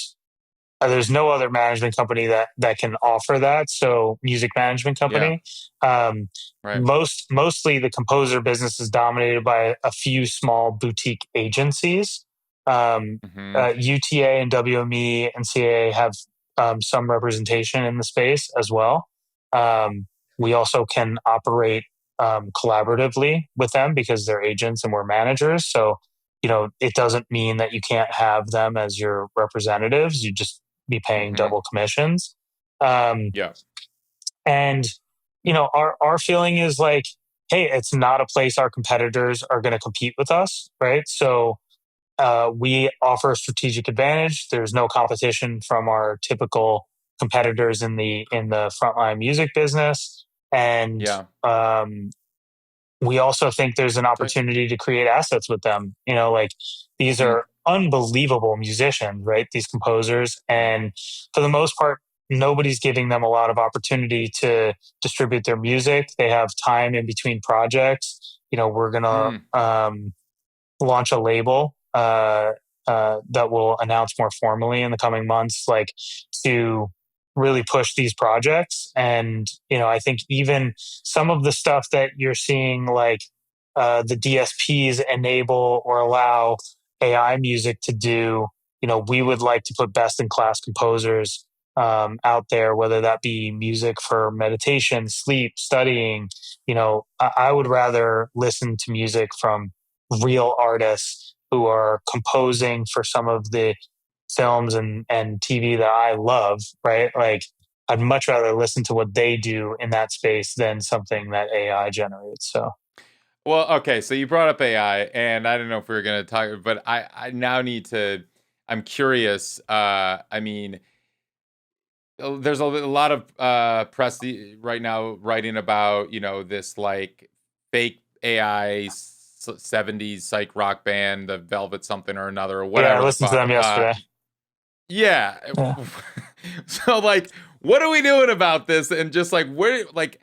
there's no other management company that can offer that. So, music management yeah, company. Um, right. mostly the composer business is dominated by a few small boutique agencies. Hmm. UTA and WME and CAA have some representation in the space as well. Um, we also can operate collaboratively with them because they're agents and we're managers. So, it doesn't mean that you can't have them as your representatives. You just be paying Hmm. double commissions. Um, Yeah. and our feeling is like, hey, it's not a place our competitors are going to compete with us, right? So we offer a strategic advantage. There's no competition from our typical competitors in the frontline music business, and Yeah. we also think there's an So, opportunity to create assets with them. Like, these mhm, are unbelievable musicians, right? These composers. yeah. And for the most part, nobody's giving them a lot of opportunity to distribute their music. They have time in between projects. We're going Mm, to launch a label that will announce more formally in the coming months, like, to really push these projects. And I think even some of the stuff that you're seeing, like the DSPs enable or allow AI music to do, we would like to put best in class composers out there, whether that be music for meditation, sleep, studying. I would rather listen to music from real artists who are composing for some of the films and TV that I love, right? Like, I'd much rather listen to what they do in that space than something that AI generates. So, well, okay, so you brought up AI, and I don't know if we were gonna talk, but I now need to. I'm curious. I mean, there's a lot of press right now writing about this like fake AI 70s psych rock band, the Velvet something or another, or yeah, I whatever the listened to fuck. them yesterday. Yeah. Yeah. So like, what are we doing about this? And just like, where, like,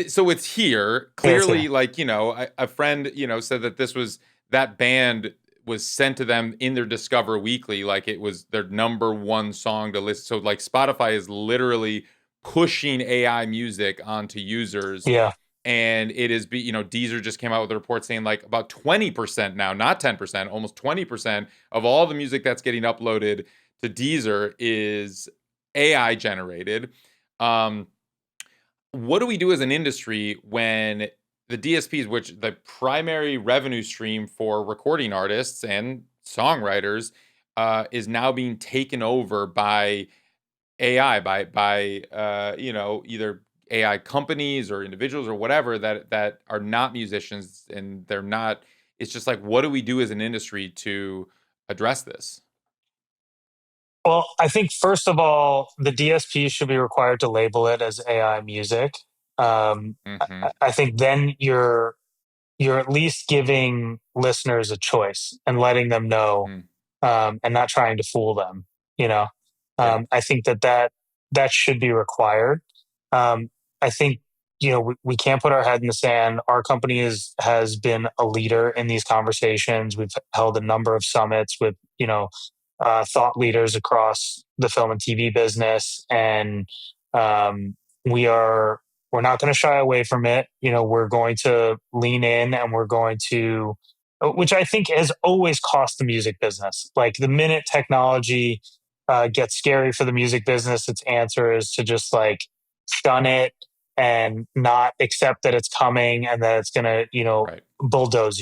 so it's here. Yeah, it's here. Clearly, like, a friend, said that that band was sent to them in their Discover Weekly, like it was their number one song to listen. So like, Spotify is literally pushing AI music onto users. Yeah. And it is, Deezer just came out with a report saying like about 20% now, not 10%, almost 20% of all the music that's getting uploaded to Deezer is AI generated. Um, what do we do as an industry when the DSPs, which the primary revenue stream for recording artists and songwriters, is now being taken over by AI, by either AI companies or individuals or whatever that are not musicians, and they're not. it's just like, what do we do as an industry to address this? Well, I think first of all, the DSP should be required to label it as AI music. Mm-hmm. I think then you're at least giving listeners a choice and letting them know, Mm. and not trying to fool them. You know, Yeah. I think that should be required. I think we can't put our head in the sand. Our company has been a leader in these conversations. We've held a number of summits with thought leaders across the film and TV business, and um, we are we're not going to shy away from it. We're going to lean in, and we're going to, which I think has always cost the music business. Like the minute technology gets scary for the music business, its answer is to just like shun it and not accept that it's coming and that it's going to, Right. bulldoze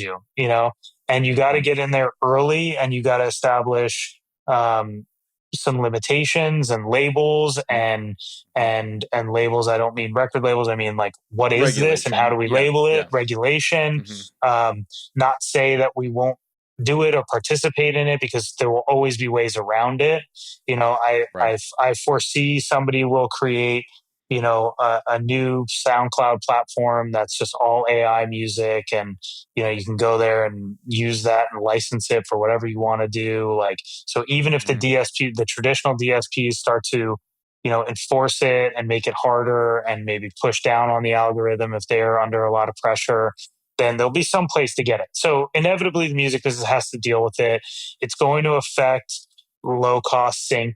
and you got to Mm. get in there early, and you got to establish um, some limitations and labels Mm. Mm. and labels. I don't mean record labels. I mean, like, what is this and how do Regulation. we Yeah. label it? Yeah. Regulation. Mm-hmm. Not say that we won't do it or participate in it, because there will always be ways around it. Right. I foresee somebody will create a new SoundCloud platform that's just all AI music, and you can go there and use that and license it for whatever you want to do. Like, so even if Mm. the traditional DSPs start to enforce it and make it harder and maybe push down on the algorithm if they're under a lot of pressure, then there'll be some place to get it. So inevitably the music business has to deal with it. It's going to affect low cost sync.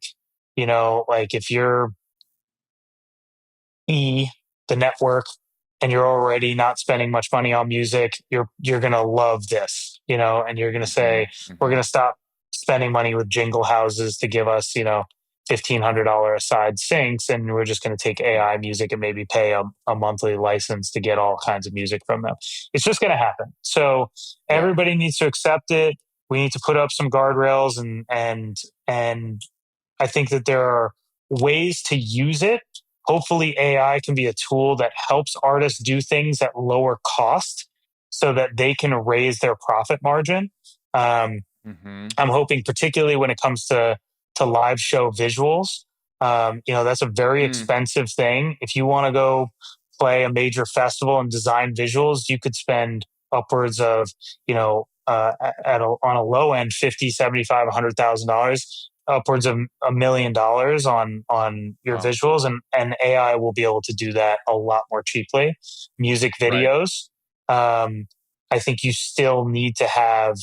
Like if you're the network and you're already not spending much money on music, you're gonna love this, and you're gonna Mm-hmm. say, we're Mm-hmm. gonna stop spending money with jingle houses to give us, $1,500 aside syncs, and we're just gonna take Mm. AI music and maybe pay a monthly license to get all kinds of music from them. It's just gonna happen. So Yeah. everybody needs to accept it. We need to put up some guardrails, and I think that there are ways to use it. Hopefully, AI can be a tool that helps artists do things at lower cost so that they can raise their profit margin. Um, Mm-hmm. I'm hoping, particularly when it comes to live show visuals, that's a very Mm. expensive thing. If you want to go play a major festival and design visuals, you could spend upwards of, on a low end, 50, 75, $100,000, upwards of $1 million on your Wow. visuals, and AI will be able to do that a lot more cheaply. Music Right. videos, I think you still need to have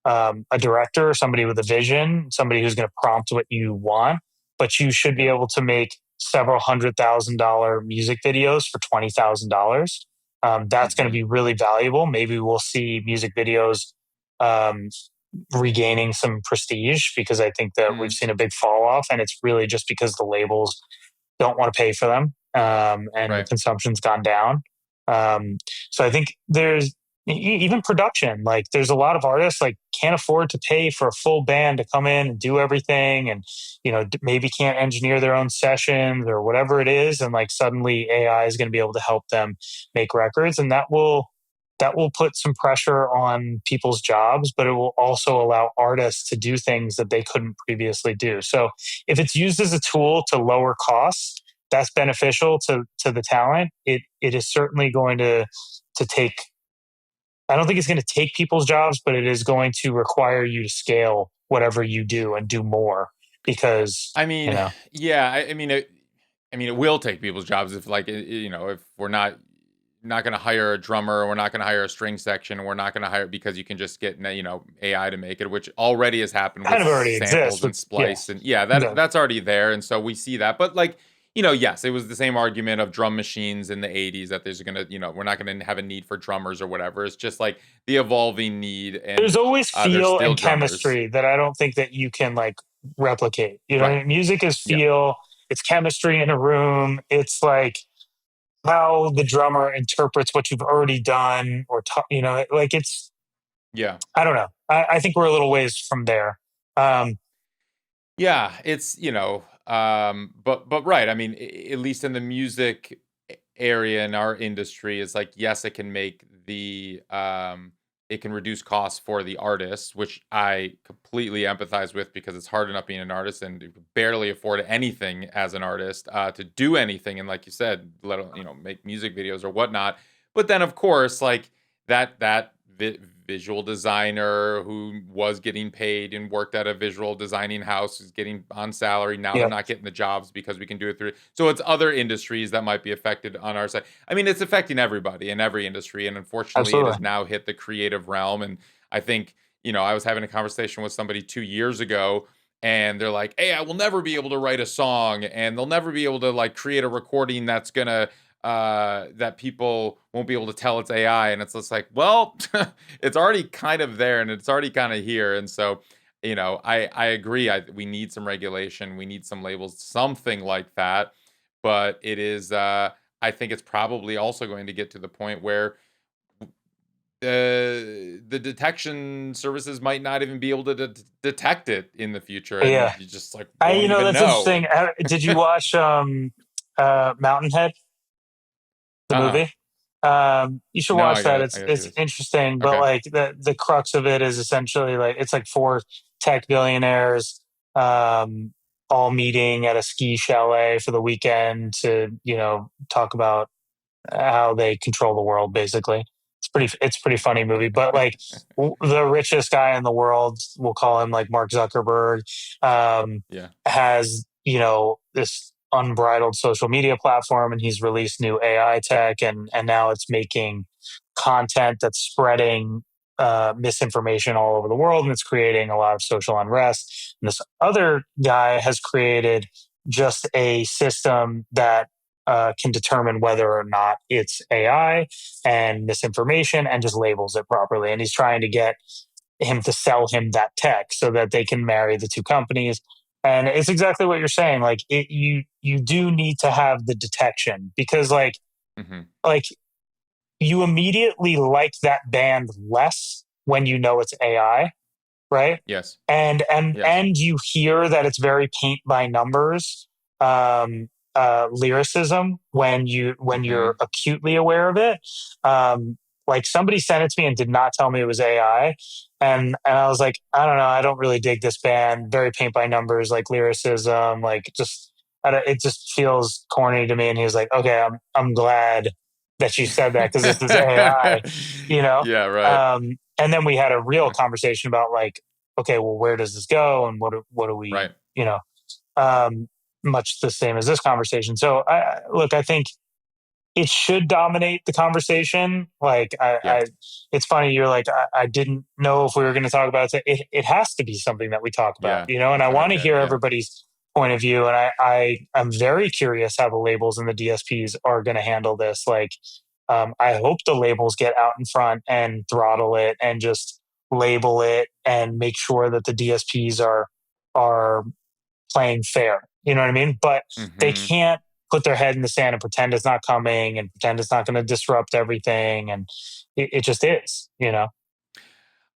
a director, somebody with a vision, somebody who's going to prompt what you want. But you should be Yeah. able to make several $100,000 music videos for $20,000. That's going to Mm-hmm. be really valuable. Maybe we'll see music videos um, regaining some prestige, because I think that we've Mm. seen a big fall off, and it's really just because the labels don't want to pay for them, and the Right. consumption's gone down. Um, so I think there's even production. Like, there's a lot of artists like can't afford to pay for a full band to come in and do everything, and maybe can't engineer their own sessions or whatever it is, and like suddenly AI is going to be able to help them make records, and that will put some pressure on people's jobs, but it will also allow artists to do things that they couldn't previously do. So if it's used as a tool to lower costs, that's beneficial to the talent. It is certainly going to take. I don't think it's going to take people's jobs, but it is going to require you to scale whatever you do and do more, because I mean, yeah. I mean, it will take people's jobs if, like, if we're not going to hire a drummer, we're not going to hire a string section, we're not going to hire because you can just get AI to make it, which already has happened with kind of already exists samples with and splice, and yeah, the that's already there, and so we see that. But like, yes, it was the same argument of drum machines in the '80s that there's gonna, we're not going to have a need for drummers or whatever. It's just like the evolving need, and there's always there's feel still and drummers, chemistry that I don't think that you can like replicate. right? Music is Yeah, feel, it's chemistry in a room. It's like how the drummer interprets what you've already done, or like it's, yeah. I don't know. I think we're a little ways from there. Um, Yeah, it's but right. I mean, at least in the music area in our industry, it's like, yes, it can make it can reduce costs for the artists, which I completely empathize with because it's hard enough being an artist and you can barely afford anything as an artist to do anything. And like you said, let alone, make music videos or whatnot. But then, of course, like that visual designer who was getting paid and worked at a visual designing house is getting on salary. Now they're Yeah, not getting the jobs because we can do it through. So it's other industries that might be affected on our side. I mean, it's affecting everybody in every industry. And unfortunately, it has absolutely. now hit the creative realm. And I think, I was having a conversation with somebody 2 years ago and they're like, hey, I will never be able to write a song and they'll never be able to like create a recording that's going to that people won't be able to tell it's AI. And it's just like, well, it's already kind of there and it's already kind of here. And so, I agree. We need some regulation. We need some labels, something like that. But it is, I think it's probably also going to get to the point where the detection services might not even be able to detect it in the future. And Yeah, you just like won't even that's know. interesting. Did you watch Mountainhead, the Uh-uh. movie? You should No, watch that. I gotta see It's this. interesting, but Okay. like the crux of it is essentially like it's like four tech billionaires um, all meeting at a ski chalet for the weekend to talk about how they control the world. Basically, it's pretty funny movie. But like the richest guy in the world, we'll call him like Mark Zuckerberg, Yeah. has this unbridled social media platform, and he's released new AI tech, and now it's making content that's spreading misinformation all over the world, and it's creating a lot of social unrest. And this other guy has created just a system that can determine whether or not it's AI and misinformation and just labels it properly. And he's trying to get him to sell him that tech so that they can marry the two companies. And it's exactly what you're saying. Like you do need to have the detection because Hmm. like you immediately like that band less when you know it's AI, right? Yes. Yes. And you hear that it's very paint by numbers lyricism when you're Hmm. acutely aware of it. Like somebody sent it to me and did not tell me it was AI, and I was like, I don't know, I don't really dig this band. Very paint by numbers, like lyricism, like just it just feels corny to me. And he was like, okay, I'm glad that you said that because this is AI, you know. Yeah, right. And then we had a real Yeah, conversation about like, okay, well, where does this go, and what do we, right. um, much the same as this conversation. So, look, I think it should dominate the conversation. Like, Yeah. it's funny. You're like, I didn't know if we were going to talk about it. It has to be something that we talk about, Yeah. and It's I hard want to to get. hear Yeah. everybody's point of view. And I'm very curious how the labels and the DSPs are going to handle this. Like, I hope the labels get out in front and throttle it and just label it and make sure that the DSPs are playing fair. You know what I mean? But they Hmm. can't put their head in the sand and pretend it's not coming and pretend it's not going to disrupt everything. And it just is.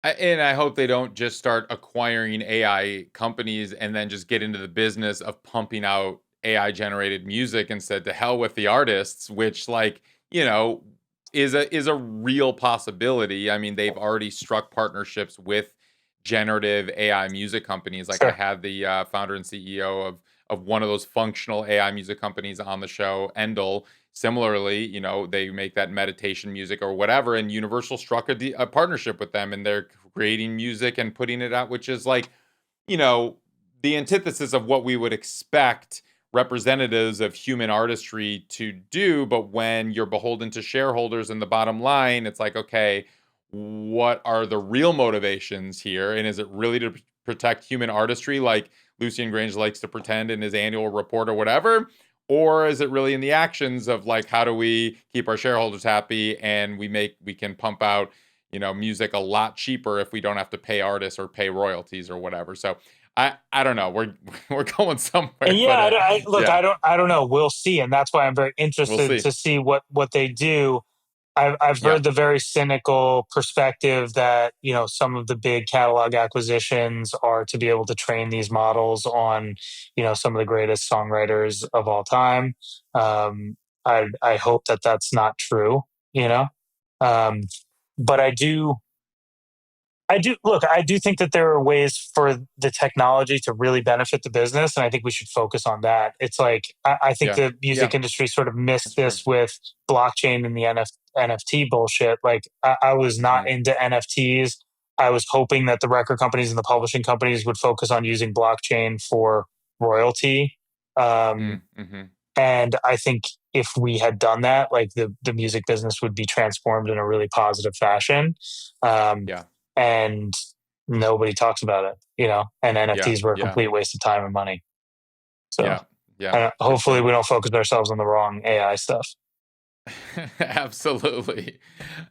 And I hope they don't just start acquiring AI companies and then just get into the business of pumping out AI generated music and said to hell with the artists, which you know is a real possibility. I mean, they've already struck partnerships with generative AI music companies. Like I Sure. had the founder and CEO of one of those functional AI music companies on the show, Endel. Similarly, they make that meditation music or whatever, and Universal struck a partnership with them, and they're creating music and putting it out, which is you know, the antithesis of what we would expect representatives of human artistry to do. But when you're beholden to shareholders and the bottom line, it's like, okay, what are the real motivations here? And is it really to protect human artistry, like Lucian Grange likes to pretend in his annual report or whatever? Or is it really in the actions of like, how do we keep our shareholders happy and we can pump out music a lot cheaper if we don't have to pay artists or pay royalties or whatever. So I don't know. We're we're going And somewhere, yeah, but look, yeah, I don't know. We'll see, and that's why I'm very we'll interested see. to see what they do. I've Yeah. heard the very cynical perspective that some of the big catalog acquisitions are to be able to train these models on some of the greatest songwriters of all time. I hope that that's not true, you know. Um, but I do. I do think that there are ways for the technology to really benefit the business, and I think we should focus on that. It's like I think Yeah. the music industry sort of missed That's fair. this with blockchain and the NFT bullshit. Like I was not into NFTs. I was hoping that the record companies and the publishing companies would focus on using blockchain for royalty. Mm-hmm. And I think if we had done that, like the music business would be transformed in a really positive fashion. Yeah. And nobody talks about it, and NFTs were a Yeah. complete waste of time and money. So Yeah. hopefully Sure. we don't focus ourselves on the wrong AI stuff. Absolutely.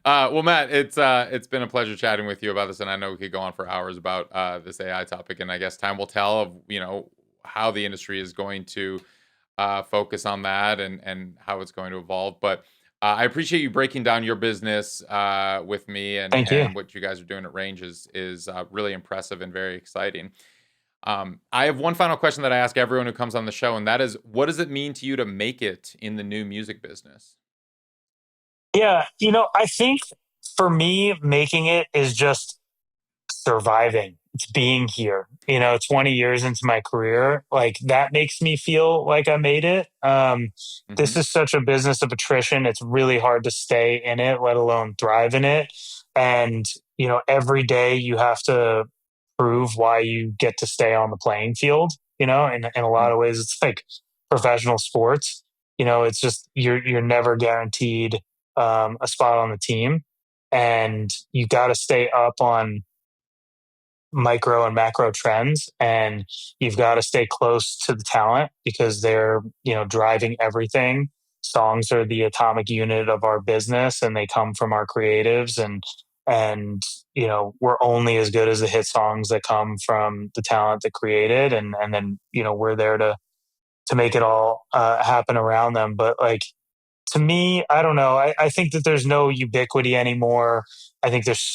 Well, Matt, it's been a pleasure chatting with you about this, and I know we could go on for hours about this AI topic, and I guess time will tell of how the industry is going to focus on that and how it's going to evolve. But I appreciate you breaking down your business with me, Thank you. and what you guys are doing at Range is really impressive and very exciting. I have one final question that I ask everyone who comes on the show, and that is, what does it mean to you to make it in the new music business? Yeah, I think for me, making it is just surviving. It's being here. 20 years into my career, like that makes me feel like I made it. This Mm-hmm. is such a business of attrition. It's really hard to stay in it, let alone thrive in it. And, every day you have to prove why you get to stay on the playing field, in a lot of ways, it's like professional sports. It's just, you're never guaranteed a spot on the team, and you got to stay up on micro and macro trends, and you've got to stay close to the talent because they're driving everything. Songs are the atomic unit of our business, and they come from our creatives, and we're only as good as the hit songs that come from the talent that created, and then we're there to make it all happen around them. But like, to me, I don't know. I think that there's no ubiquity anymore. I think this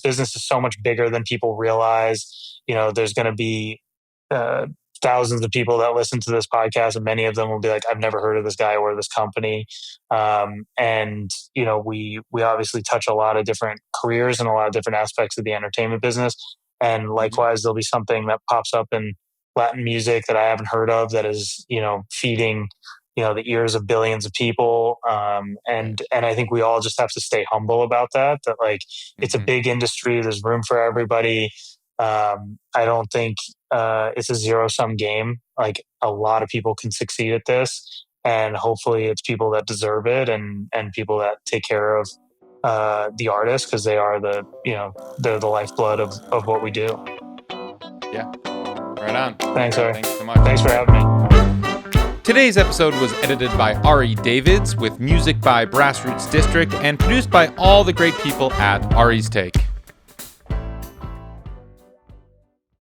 business is so much bigger than people realize. There's going to be uh, thousands of people that listen to this podcast, and many of them will be like, "I've never heard of this guy or this company." And we obviously touch a lot of different careers and a lot of different aspects of the entertainment business. And likewise, there'll be something that pops up in Latin music that I haven't heard of that is feeding the ears of billions of people. And I think we all just have to stay humble about that like it's a big industry. There's room for everybody. I don't think it's a zero-sum game. Like, a lot of people can succeed at this, and hopefully it's people that deserve it, and people that take care of the artists, because they are they're the lifeblood of what we do. Yeah. Right on. Thanks, Ari. Thanks so much. Thanks for having me. Today's episode was edited by Ari Davids, with music by Grassroots District, and produced by all the great people at Ari's Take.